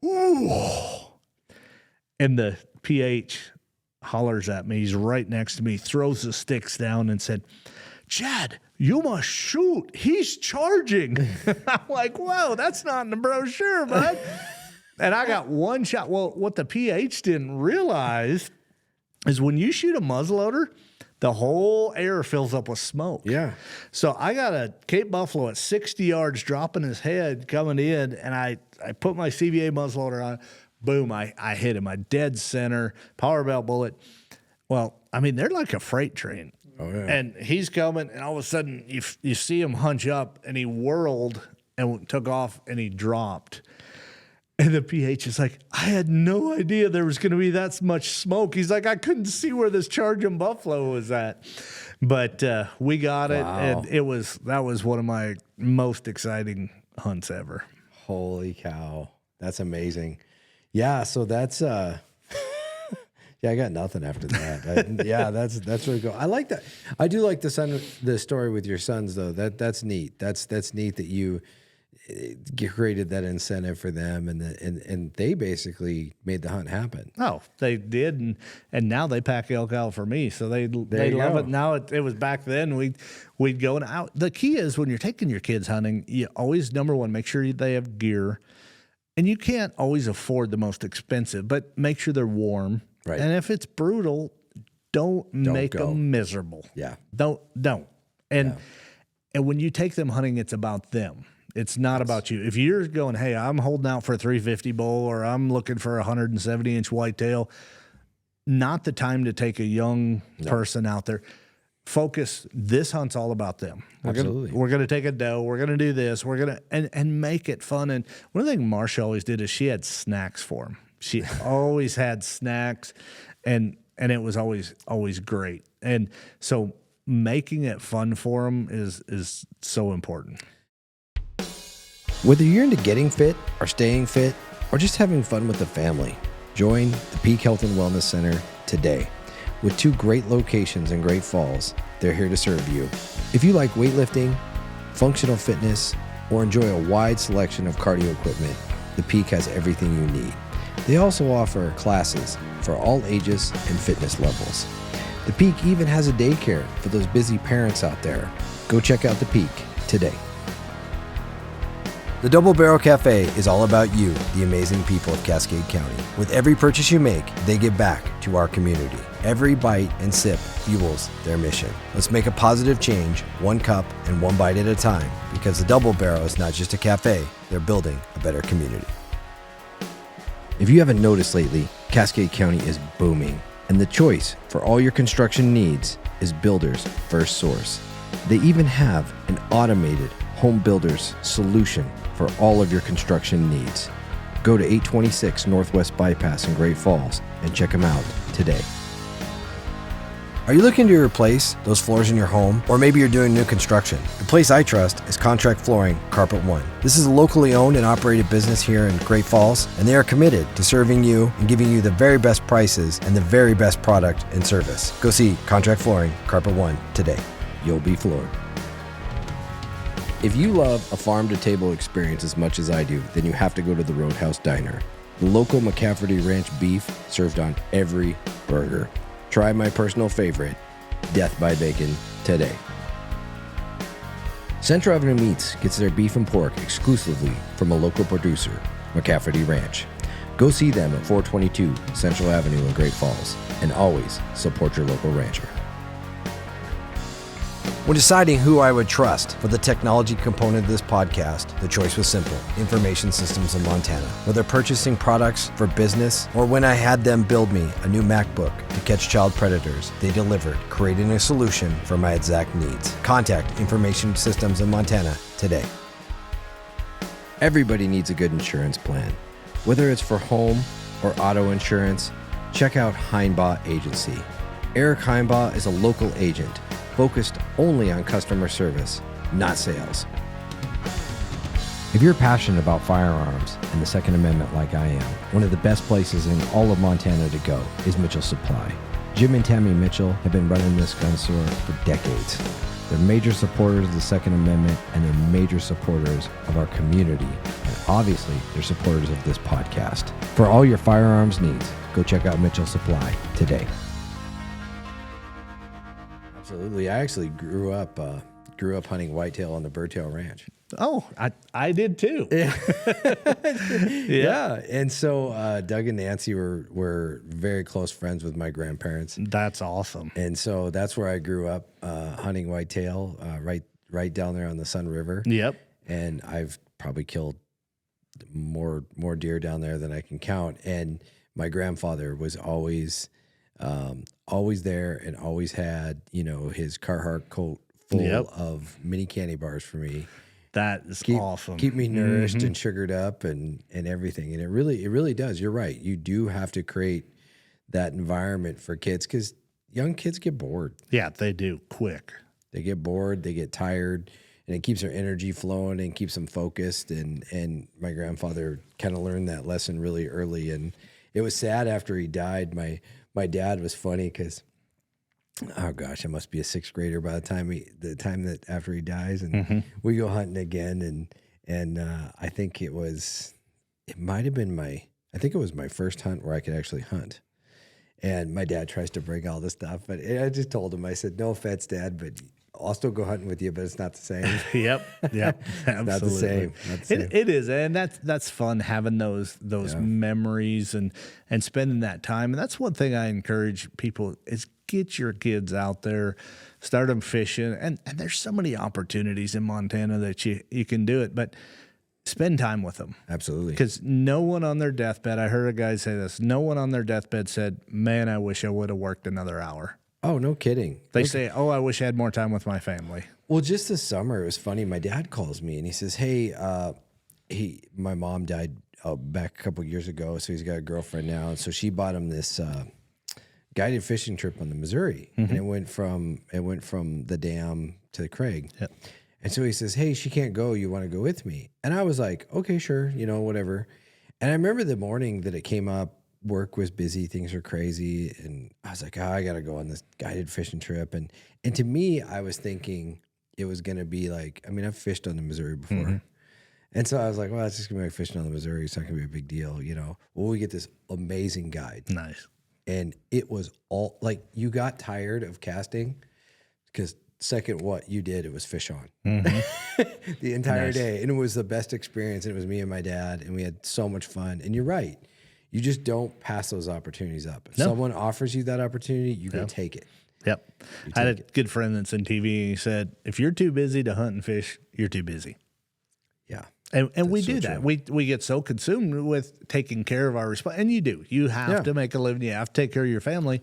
ooh. And the PH hollers at me. He's right next to me, throws the sticks down and said, Chad, you must shoot. He's charging. I'm like, whoa, that's not in the brochure, bud. And I got one shot. Well, what the PH didn't realize is when you shoot a muzzleloader, the whole air fills up with smoke.
Yeah.
So I got a Cape buffalo at 60 yards dropping his head coming in, and I put my CVA muzzleloader on. Boom, I hit him. I dead center, power belt bullet. Well, I mean, they're like a freight train.
Oh, yeah.
And he's coming, and all of a sudden you see him hunch up, and he whirled and took off, and he dropped. And the PH is like, I had no idea there was going to be that much smoke. He's like, I couldn't see where this charging buffalo was at. But we got it, and that was one of my most exciting hunts ever.
Holy cow. That's amazing. Yeah, so that's yeah, I got nothing after that. That's really cool. I like that. I do like the story with your sons though. That's neat. That's neat that you created that incentive for them, and they basically made the hunt happen.
Oh, they did, and now they pack elk out for me, so they love it. Now it was back then we'd go and out. The key is when you're taking your kids hunting, you always number one make sure they have gear, and you can't always afford the most expensive, but make sure they're warm.
Right.
And if it's brutal, don't make
go.
them miserable.
Yeah.
Don't. And when you take them hunting, it's about them. It's not about you. If you're going, hey, I'm holding out for a 350 bull or I'm looking for a 170-inch whitetail, not the time to take a young person out there. Focus. This hunt's all about them.
Absolutely.
We're gonna take a doe. We're gonna do this. We're gonna and make it fun. And one of the things Marsha always did is she had snacks for them. She always had snacks, and it was always great. And so making it fun for them is so important.
Whether you're into getting fit or staying fit or just having fun with the family, join the Peak Health and Wellness Center today. With 2 great locations in Great Falls, they're here to serve you. If you like weightlifting, functional fitness, or enjoy a wide selection of cardio equipment, the Peak has everything you need. They also offer classes for all ages and fitness levels. The Peak even has a daycare for those busy parents out there. Go check out the Peak today.
The Double Barrel Cafe is all about you, the amazing people of Cascade County. With every purchase you make, they give back to our community. Every bite and sip fuels their mission. Let's make a positive change, 1 cup and 1 bite at a time, because the Double Barrel is not just a cafe, they're building a better community.
If you haven't noticed lately, Cascade County is booming, and the choice for all your construction needs is Builders First Source. They even have an automated home builders solution for all of your construction needs. Go to 826 Northwest Bypass in Great Falls and check them out today.
Are you looking to replace those floors in your home? Or maybe you're doing new construction? The place I trust is Contract Flooring Carpet One. This is a locally owned and operated business here in Great Falls, and they are committed to serving you and giving you the very best prices and the very best product and service. Go see Contract Flooring Carpet One today.
You'll be floored. If you love a farm-to-table experience as much as I do, then you have to go to the Roadhouse Diner. The local McCafferty Ranch beef served on every burger. Try my personal favorite, Death by Bacon, today. Central Avenue Meats gets their beef and pork exclusively from a local producer, McCafferty Ranch. Go see them at 422 Central Avenue in Great Falls, and always support your local rancher.
When deciding who I would trust for the technology component of this podcast, the choice was simple: Information Systems in Montana. Whether purchasing products for business or when I had them build me a new MacBook to catch child predators, they delivered, creating a solution for my exact needs. Contact Information Systems in Montana today.
Everybody needs a good insurance plan. Whether it's for home or auto insurance, check out Heinbaugh Agency. Eric Heinbaugh is a local agent focused only on customer service, not sales. If you're passionate about firearms and the Second Amendment like I am, one of the best places in all of Montana to go is Mitchell Supply. Jim and Tammy Mitchell have been running this gun store for decades. They're major supporters of the Second Amendment, and they're major supporters of our community. And obviously, they're supporters of this podcast. For all your firearms needs, go check out Mitchell Supply today. Absolutely. I actually grew up hunting whitetail on the Birdtail Ranch.
Oh, I did too.
Yeah. And so Doug and Nancy were very close friends with my grandparents.
That's awesome.
And so that's where I grew up hunting whitetail, right down there on the Sun River.
Yep.
And I've probably killed more deer down there than I can count. And my grandfather was always always there and always had, his Carhartt coat full of mini candy bars for me.
That is awesome.
Keep me nourished and sugared up and everything. And it really does. You're right. You do have to create that environment for kids because young kids get bored.
Yeah, they do quick.
They get bored, they get tired, and it keeps their energy flowing and keeps them focused. And my grandfather kind of learned that lesson really early. And it was sad after he died. My dad was funny because, oh gosh, I must be a sixth grader by the time that after he dies, and we go hunting again. And I think it was my first hunt where I could actually hunt. And my dad tries to bring all this stuff, but I just told him, I said, no offense, Dad, but I'll still go hunting with you, but it's not the same.
Yep, absolutely.
Not the same.
It is, and that's fun having those memories and spending that time. And that's one thing I encourage people is get your kids out there, start them fishing, and there's so many opportunities in Montana that you can do it, but spend time with them.
Absolutely.
Because no one on their deathbed, I heard a guy say this, no one on their deathbed said, man, I wish I would have worked another hour.
Oh, no kidding.
They say, oh, I wish I had more time with my family.
Well, just this summer, it was funny. My dad calls me and he says, hey, my mom died back a couple of years ago, so he's got a girlfriend now. And so she bought him this guided fishing trip on the Missouri. And it went from the dam to the Craig.
Yep.
And so he says, hey, she can't go. You want to go with me? And I was like, okay, sure, whatever. And I remember the morning that it came up, work was busy, things were crazy. And I was like, I got to go on this guided fishing trip. And to me, I was thinking it was going to be like, I've fished on the Missouri before. And so I was like, well, it's just going to be like fishing on the Missouri. It's not going to be a big deal, Well, we get this amazing guide.
Nice.
And it was all like, you got tired of casting because second what you did, it was fish on the entire day. And it was the best experience. And it was me and my dad, and we had so much fun. And you're right. You just don't pass those opportunities up. If someone offers you that opportunity, you go take it.
Yep. I had a good friend that's in TV, and he said, if you're too busy to hunt and fish, you're too busy.
Yeah.
And we do that. We get so consumed with taking care of our responsibility. And you do. You have to make a living. You have to take care of your family.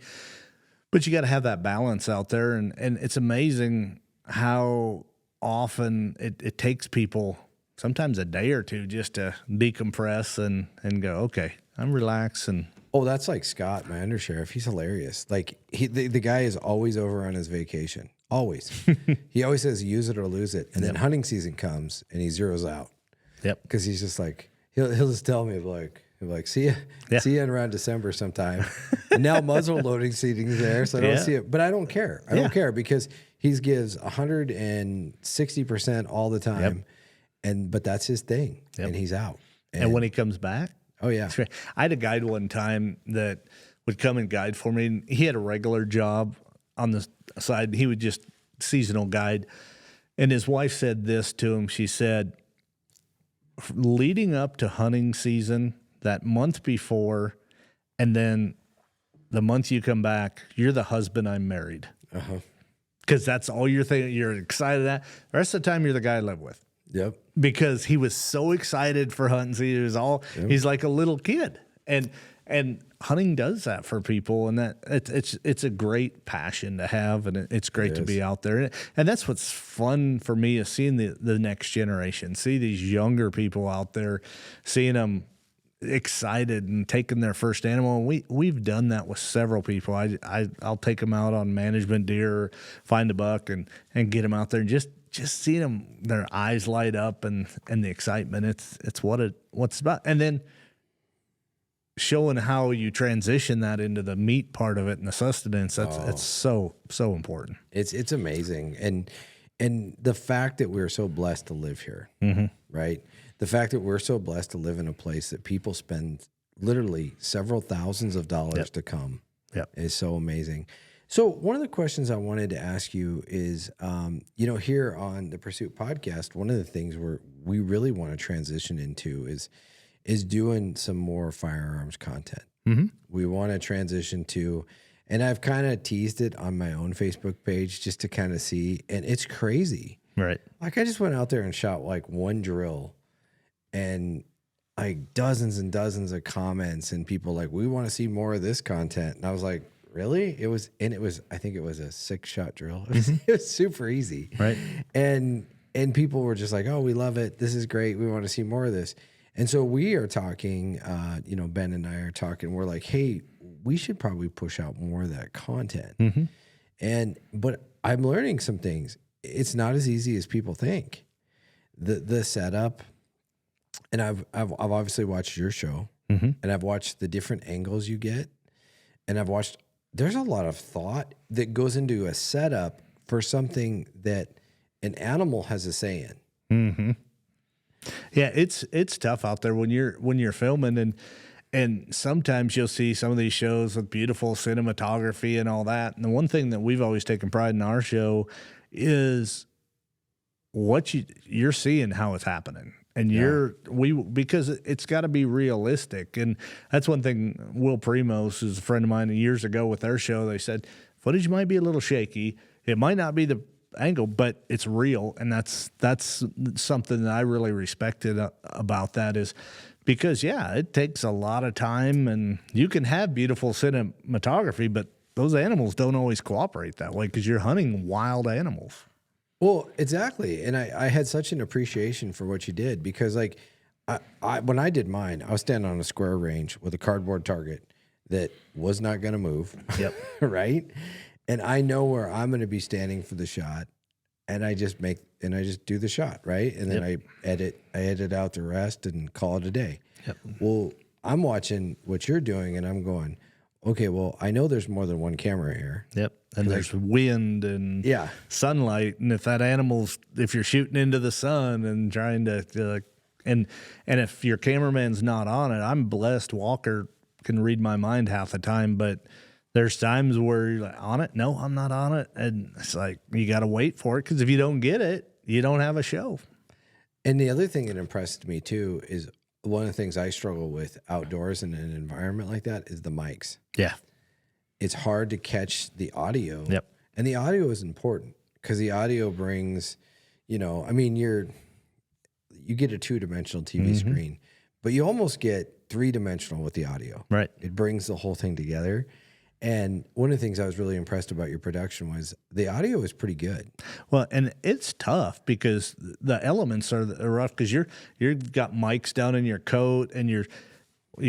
But you got to have that balance out there. And it's amazing how often it takes people sometimes a day or two just to decompress and go, okay, I'm relaxed. And
oh, that's like Scott, my undersheriff. He's hilarious. Like the guy is always over on his vacation. Always. He always says use it or lose it. And then hunting season comes and he zeroes out.
Yep.
Because he's just like, he'll just tell me like, see you in around December sometime. And now muzzle loading seating's there, so I don't see it. But I don't care. I don't care because he gives 160% all the time. But that's his thing. And he's out.
And when he comes back,
oh yeah.
I had a guide one time that would come and guide for me. He had a regular job on the side. He would just seasonal guide. And his wife said this to him. She said, leading up to hunting season, that month before, and then the month you come back, you're the husband I'm married. Because that's all you're thinking. You're excited at. The rest of the time, you're the guy I live with.
Yep.
Because he was so excited for hunting season. He's like a little kid. And hunting does that for people, and that it's a great passion to have, and it's great to be out there. And that's what's fun for me is seeing the next generation, see these younger people out there, seeing them excited and taking their first animal. And we've done that with several people. I'll take them out on management deer, find a buck, and get them out there and just seeing them, their eyes light up and the excitement. It's what it's about. And then showing how you transition that into the meat part of it and the sustenance, it's so important.
It's amazing. And the fact that we're so blessed to live here, right? The fact that we're so blessed to live in a place that people spend literally several thousands of dollars to come is so amazing. So one of the questions I wanted to ask you is, here on the Pursuit podcast, one of the things we really want to transition into is doing some more firearms content. We want to transition to, and I've kind of teased it on my own Facebook page just to kind of see, and it's crazy.
Right.
Like I just went out there and shot like one drill and like dozens and dozens of comments and people like, we want to see more of this content. And I was like, really? It was, I think it was a 6-shot drill. It was super easy.
Right.
And people were just like, oh, we love it. This is great. We want to see more of this. And so we are talking, Ben and I are talking, we're like, hey, we should probably push out more of that content. But I'm learning some things. It's not as easy as people think. The setup, and I've obviously watched your show, and I've watched the different angles you get, and there's a lot of thought that goes into a setup for something that an animal has a say in.
Yeah, it's tough out there when you're filming, and sometimes you'll see some of these shows with beautiful cinematography and all that. And the one thing that we've always taken pride in our show is what you're seeing, how it's happening. And because it's got to be realistic. And that's one thing. Will Primos is a friend of mine years ago with their show. They said footage might be a little shaky. It might not be the angle, but it's real. And that's something that I really respected about that, is because it takes a lot of time, and you can have beautiful cinematography, but those animals don't always cooperate that way because you're hunting wild animals.
Well, exactly. And I had such an appreciation for what you did, because like when I did mine, I was standing on a square range with a cardboard target that was not going to move.
Yep.
Right. And I know where I'm going to be standing for the shot, and I just do the shot. Right. And then I edit out the rest and call it a day.
Yep.
Well, I'm watching what you're doing, and I'm going, okay, well, I know there's more than one camera here.
Yep. And there's wind and sunlight. And if you're shooting into the sun and trying to, and if your cameraman's not on it, I'm blessed. Walker can read my mind half the time, but there's times where you're like, on it? No, I'm not on it. And it's like, you got to wait for it, because if you don't get it, you don't have a show.
And the other thing that impressed me too is one of the things I struggle with outdoors in an environment like that is the mics.
Yeah.
It's hard to catch the audio.
Yep.
And the audio is important, because the audio brings, you get a 2-dimensional TV screen, but you almost get 3-dimensional with the audio.
Right.
It brings the whole thing together. And one of the things I was really impressed about your production was the audio is pretty good.
Well, and it's tough because the elements are rough, because you've got mics down in your coat, and you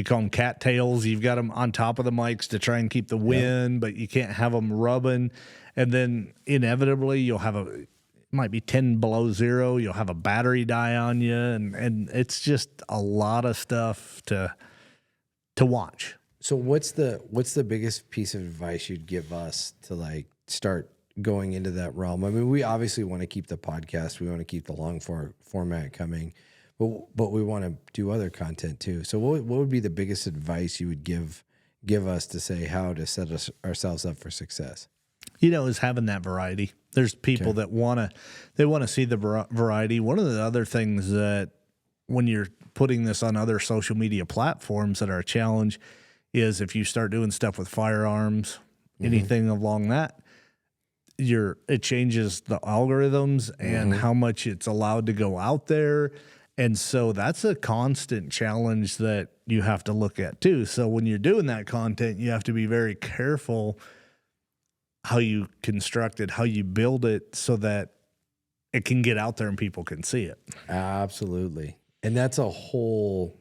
call them cattails. You've got them on top of the mics to try and keep the wind, but you can't have them rubbing. And then inevitably you'll have it might be 10 below zero. You'll have a battery die on you, and it's just a lot of stuff to watch.
So what's the biggest piece of advice you'd give us to like start going into that realm? I mean, we obviously want to keep the podcast, we want to keep the long format coming, but we want to do other content too. So what would be the biggest advice you would give us to say how to set ourselves up for success?
Is having that variety. There's people that want to see the variety. One of the other things that when you're putting this on other social media platforms that are a challenge is if you start doing stuff with firearms, anything along that, it changes the algorithms and how much it's allowed to go out there. And so that's a constant challenge that you have to look at too. So when you're doing that content, you have to be very careful how you construct it, how you build it, so that it can get out there and people can see it.
Absolutely. And that's almost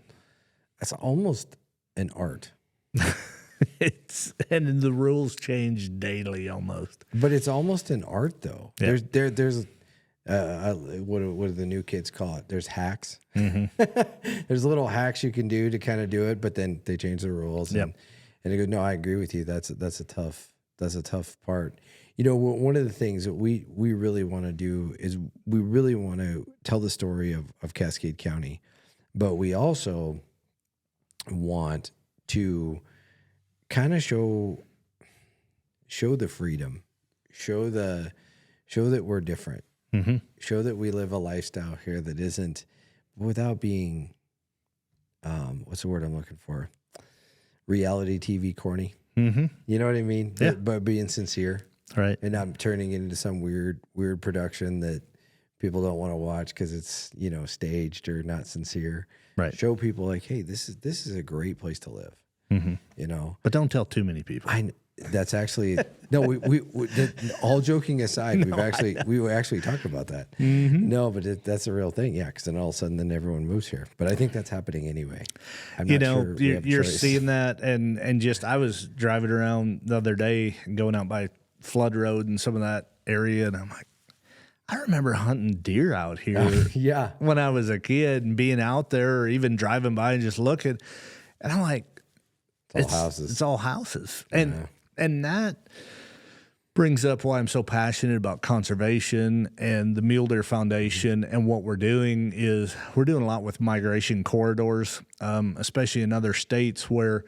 an art.
And the rules change daily almost.
But it's almost an art though.
Yeah.
There's what do the new kids call it? There's hacks. There's little hacks you can do to kind of do it, but then they change the rules. And they go, no, I agree with you. That's a tough part. One of the things that we really want to do is we really want to tell the story of Cascade County, but we also want to kind of show the freedom, show that we're different, show that we live a lifestyle here that isn't, without being, what's the word I'm looking for? Reality TV corny. You know what I mean?
Yeah.
But being sincere,
right?
And not turning it into some weird production that people don't want to watch because it's staged or not sincere.
Right.
Show people like, hey, this is a great place to live.
But don't tell too many people.
That's actually no. All joking aside, we actually talked about that. No, but that's a real thing. Yeah, because then all of a sudden, then everyone moves here. But I think that's happening anyway. I'm not sure
you're seeing that, and just I was driving around the other day and going out by Flood Road and some of that area, and I'm like, I remember hunting deer out here.
Yeah,
when I was a kid and being out there, or even driving by and just looking, and I'm like,
it's all houses.
It's all houses, and that brings up why I'm so passionate about conservation and the Mule Deer Foundation. And what we're doing is we're doing a lot with migration corridors, especially in other states where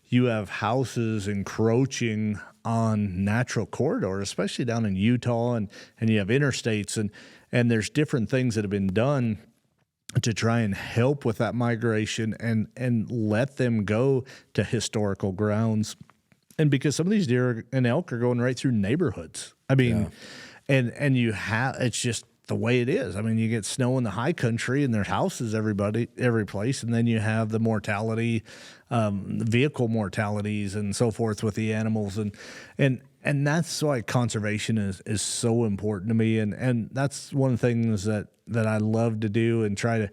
you have houses encroaching on natural corridors, especially down in Utah, and you have interstates, and there's different things that have been done to try and help with that migration and let them go to historical grounds. And because some of these deer and elk are going right through neighborhoods. I mean, and you have, it's just the way it is. I mean, you get snow in the high country and there's houses every place. And then you have the mortality, the vehicle mortalities and so forth with the animals. And that's why conservation is so important to me. And that's one of the things that I love to do and try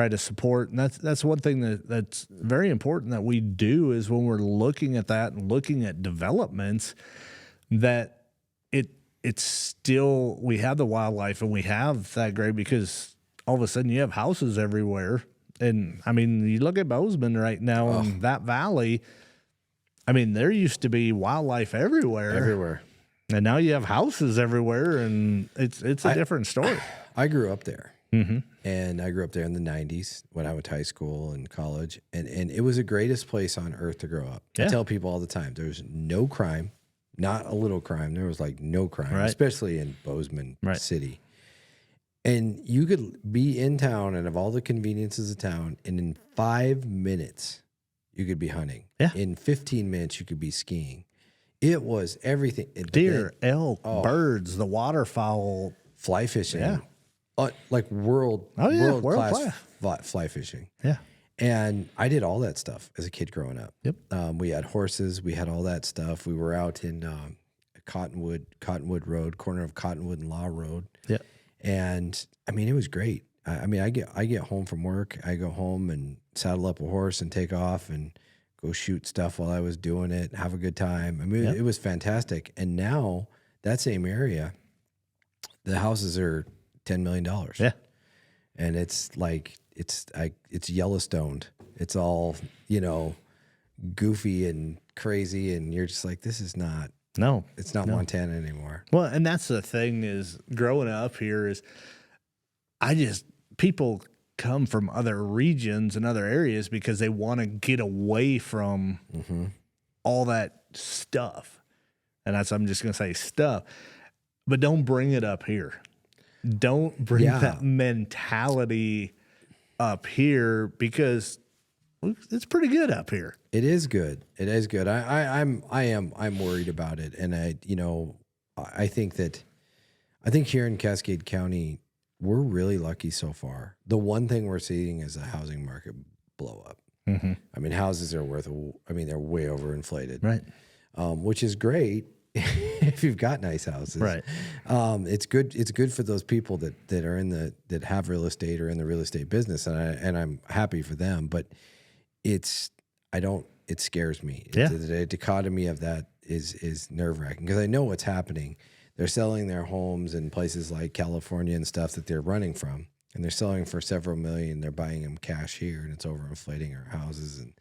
to support. And that's one thing that's very important that we do is when we're looking at that and looking at developments, that it's still, we have the wildlife and we have that great, because all of a sudden you have houses everywhere. And I mean, you look at Bozeman right now in that valley, I mean, there used to be wildlife everywhere. And now you have houses everywhere, and it's a different story.
I grew up there. And I grew up there in the 90s when I went to high school and college. And it was the greatest place on earth to grow up. I tell people all the time, there's no crime, not a little crime. There was like no crime, especially in Bozeman City. And you could be in town and have all the conveniences of town, and in 5 minutes, you could be hunting. Yeah. In 15 minutes, you could be skiing. It was everything.
Deer, elk, birds, the waterfowl.
Fly fishing. Like world class fly fishing. Yeah. And I did all that stuff as a kid growing up. Yep. We had horses. We had all that stuff. We were out in Cottonwood Road, corner of Cottonwood and Law Road. Yep. And I mean, it was great. I mean, I get home from work. I go home and saddle up a horse and take off and go shoot stuff while I was doing it, have a good time. I mean, it was fantastic. And now that same area, the houses are $10 million. Yeah. And it's like, it's Yellowstoned. It's all, goofy and crazy. And you're just like, this is not, it's not Montana anymore.
Well, and that's the thing is growing up here is people come from other regions and other areas because they want to get away from all that stuff. And I'm just going to say stuff, but don't bring it up here. Don't bring that mentality up here, because it's pretty good up here.
It is good. It is good. I'm worried about it. And I think here in Cascade County, we're really lucky so far. The one thing we're seeing is the housing market blow up. I mean, houses are they're way overinflated. Right. Which is great if you've got nice houses. Right. It's good for those people that are that have real estate or in the real estate business. And I'm happy for them, but it scares me. Yeah. The dichotomy of that is nerve-wracking, because I know what's happening. They're selling their homes in places like California and stuff that they're running from, and they're selling for several million. They're buying them cash here, and it's overinflating our houses, and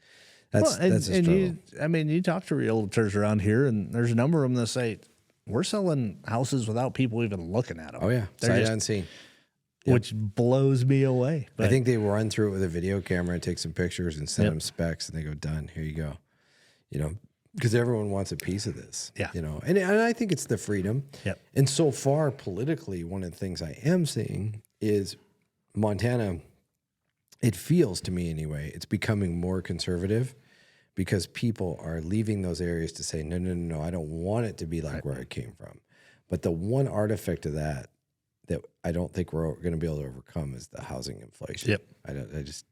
that's a struggle.
You talk to realtors around here, and there's a number of them that say we're selling houses without people even looking at them.
Oh yeah, sight unseen,
which blows me away.
But I think they run through it with a video camera and take some pictures and send them specs, and they go, done. Here you go. Because everyone wants a piece of this. Yeah. And I think it's the freedom. Yep. And so far politically, one of the things I am seeing is Montana, it feels to me anyway, it's becoming more conservative, because people are leaving those areas to say, no, I don't want it to be like where I came from. But the one artifact of that I don't think we're going to be able to overcome is the housing inflation. Yep.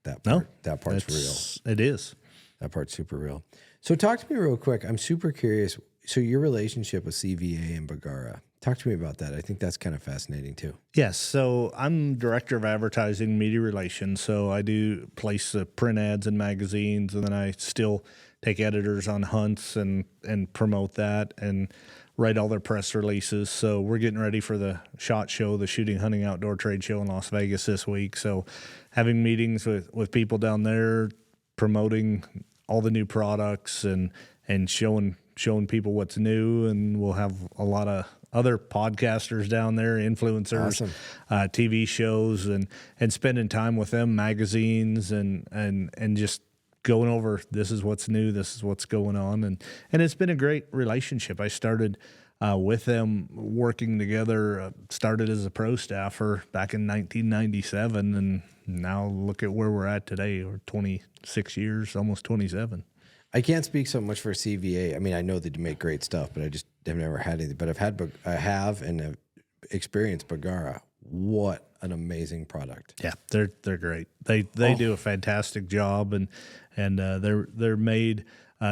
That part's real.
It is.
That part's super real. So talk to me real quick. I'm super curious. so your relationship with CVA and Bagara, talk to me about that. I think that's kind of fascinating too.
Yes. So I'm director of advertising and media relations. So I do place print ads in magazines, and then I still take editors on hunts and promote that and write all their press releases. So we're getting ready for the SHOT Show, the Shooting, Hunting, Outdoor Trade Show in Las Vegas this week. So having meetings with people down there, promoting all the new products and showing people what's new. And we'll have a lot of other podcasters down there, influencers,
Awesome.
TV shows, and spending time with them, magazines, and just going over, this is what's new, this is what's going on. And it's been a great relationship. I started with them working together, started as a pro staffer back in 1997, and now look at where we're at today. We're 26 years, almost 27.
I can't speak so much for CVA. I mean, I know they do make great stuff, but I just have never had anything. But I have experienced Bagara. What an amazing product!
Yeah, they're great. They do a fantastic job, and they're made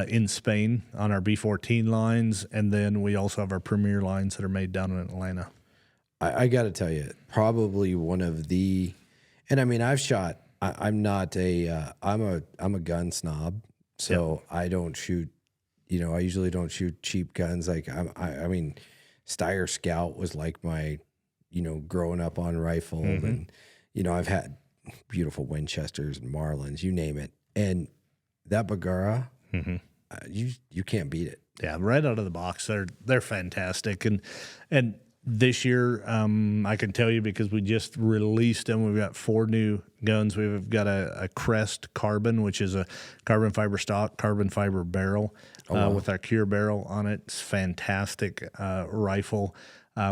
in Spain on our B14 lines, and then we also have our Premier lines that are made down in Atlanta.
I got to tell you, probably one of the, and I mean, I've shot. I'm not a. I'm a gun snob. So yep. I don't shoot, I usually don't shoot cheap guns. Like I mean, Steyr Scout was like my, growing up on rifle, mm-hmm. and I've had beautiful Winchesters and Marlins, you name it, and that Bagara, mm-hmm. You can't beat it.
Yeah, right out of the box, they're fantastic, and this year, I can tell you because we just released them. We've got 4 new guns. We've got a Crest Carbon, which is a carbon fiber stock, carbon fiber barrel with our Cure barrel on it. It's fantastic rifle.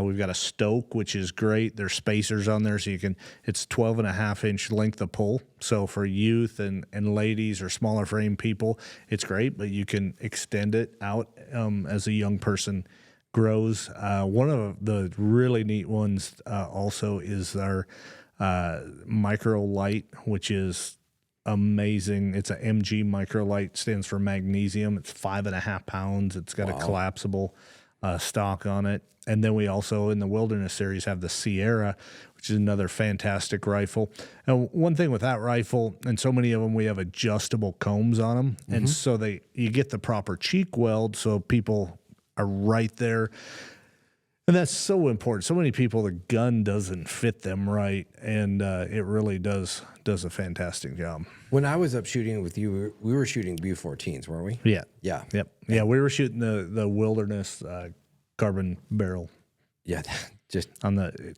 We've got a Stoke, which is great. There's spacers on there, so it's 12.5-inch length of pull. So for youth and ladies or smaller frame people, it's great, but you can extend it out as a young person grows. One of the really neat ones also is our micro light, which is amazing. It's a MG micro light, stands for magnesium. It's 5.5 pounds. It's got a collapsible stock on it. And then we also, in the Wilderness series, have the Sierra, which is another fantastic rifle. And one thing with that rifle, and so many of them, we have adjustable combs on them. Mm-hmm. And so you get the proper cheek weld, so people are right there. And that's so important. So many people, the gun doesn't fit them right, and it really does a fantastic job.
When I was up shooting with you, we were shooting B14s, weren't we?
Yeah.
Yeah.
Yep. Yeah, we were shooting the Wilderness carbon barrel.
Yeah, just
on the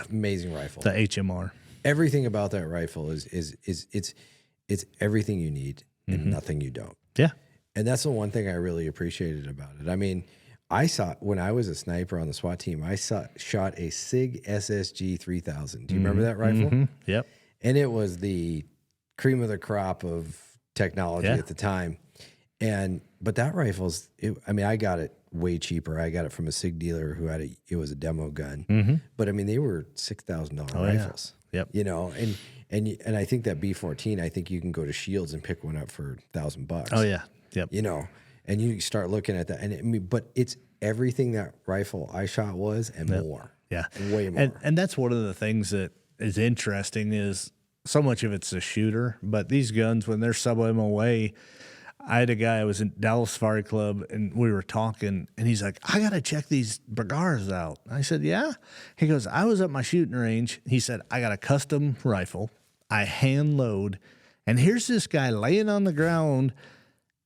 amazing rifle.
The HMR.
Everything about that rifle is it's everything you need and mm-hmm. nothing you don't.
Yeah.
And that's the one thing I really appreciated about it. I mean, I saw when I was a sniper on the SWAT team, shot a SIG SSG 3000. Do you remember that rifle?
Mm-hmm. Yep.
And it was the cream of the crop of technology at the time. But that rifle's, I got it way cheaper. I got it from a SIG dealer who it was a demo gun. Mm-hmm. But I mean, they were $6,000 rifles.
Yeah. Yep.
And I think that B14, I think you can go to Shields and pick one up for $1,000.
Oh yeah. Yep.
And you start looking at that, and but it's everything that rifle I shot was and more.
Yeah,
way more.
And that's one of the things that is interesting is so much of it's a shooter, but these guns, when they're sub MOA, I had a guy, I was in Dallas Safari Club, and we were talking, and he's like, I got to check these Bagaras out. I said, yeah? He goes, I was at my shooting range. He said, I got a custom rifle. I hand load, and here's this guy laying on the ground,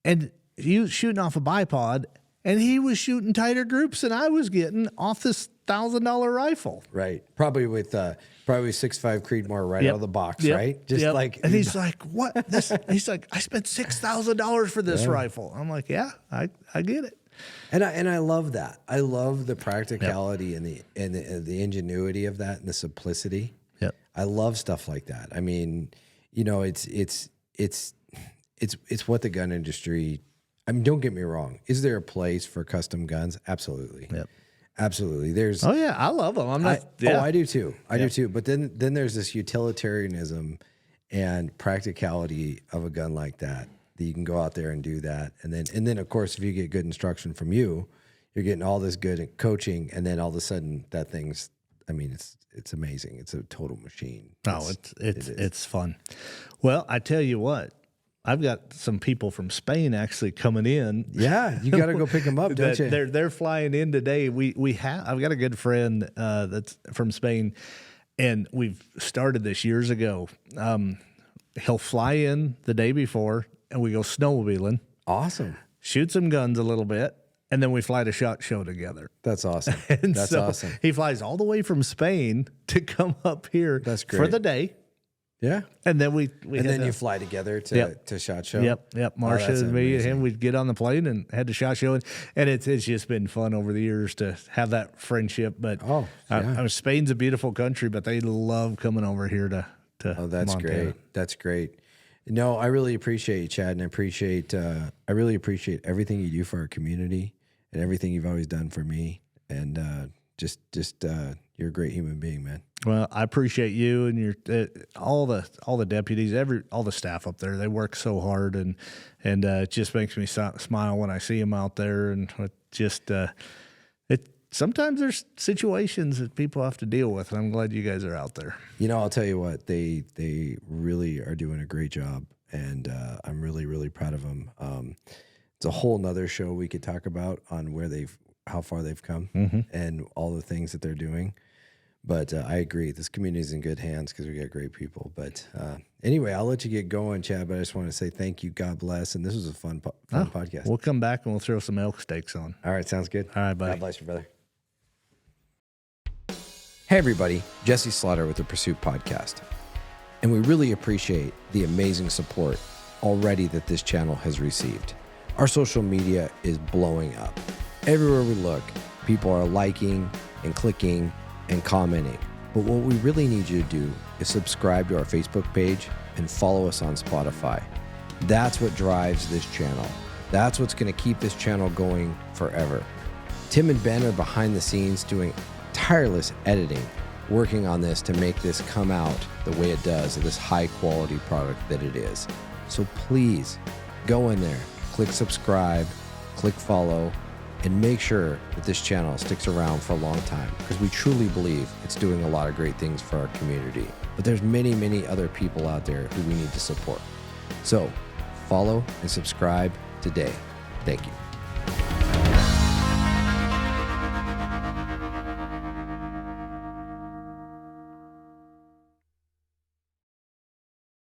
and he was shooting off a bipod, and he was shooting tighter groups than I was getting off this $1,000 rifle.
Right. Probably with 6.5 Creedmoor out of the box, right?
Just like, and he's like, what? He's like, I spent $6,000 for this rifle. I'm like, yeah, I get it.
And I love that. I love the practicality and the ingenuity of that and the simplicity.
Yep.
I love stuff like that. I mean, it's what the gun industry. I mean, don't get me wrong. Is there a place for custom guns? Absolutely.
Yep.
Absolutely. There's.
Oh yeah, I love them. I'm not.
I do too. I do too. But then there's this utilitarianism and practicality of a gun like that that you can go out there and do that. And then of course, if you get good instruction from you, you're getting all this good coaching, and then all of a sudden that thing's, I mean, it's amazing. It's a total machine.
It's fun. Well, I tell you what, I've got some people from Spain actually coming in.
Yeah, you got to go pick them up, don't you?
They're flying in today. I've got a good friend that's from Spain, and we've started this years ago. He'll fly in the day before, and we go snowmobiling.
Awesome.
Shoot some guns a little bit, and then we fly to SHOT Show together.
That's awesome.
That's awesome. He flies all the way from Spain to come up here.
That's great.
For the day.
Yeah.
And then
you fly together to SHOT Show.
Yep. Marsha and me and him, we'd get on the plane and head to SHOT Show, and it's just been fun over the years to have that friendship. But Spain's a beautiful country, but they love coming over here to
that's
Montana.
Great. That's great. No, I really appreciate you, Chad, and I really appreciate everything you do for our community and everything you've always done for me. And you're a great human being, man.
Well, I appreciate you and your all the deputies, all the staff up there. They work so hard, and it just makes me smile when I see them out there. And sometimes there's situations that people have to deal with, and I'm glad you guys are out there. You know,
I'll tell you what, they really are doing a great job, and I'm really, really proud of them. It's a whole nother show we could talk about on how far they've come and all the things that they're doing. But I agree, this community is in good hands because we got great people. But anyway, I'll let you get going, Chad, but I just want to say thank you, God bless, and this was a fun podcast.
We'll come back and we'll throw some elk steaks on.
All right, sounds good.
All right, buddy.
God bless you, brother. Hey, everybody. Jesse Slaughter with the Pursuit Podcast. And we really appreciate the amazing support already that this channel has received. Our social media is blowing up. Everywhere we look, people are liking and clicking and commenting. But what we really need you to do is subscribe to our Facebook page and follow us on Spotify. That's what drives this channel. That's what's going to keep this channel going forever. Tim and Ben are behind the scenes doing tireless editing, working on this to make this come out the way it does, this high quality product that it is. So please go in there, click subscribe, click follow, and make sure that this channel sticks around for a long time, because we truly believe it's doing a lot of great things for our community. But there's many, many other people out there who we need to support. So follow and subscribe today. Thank you.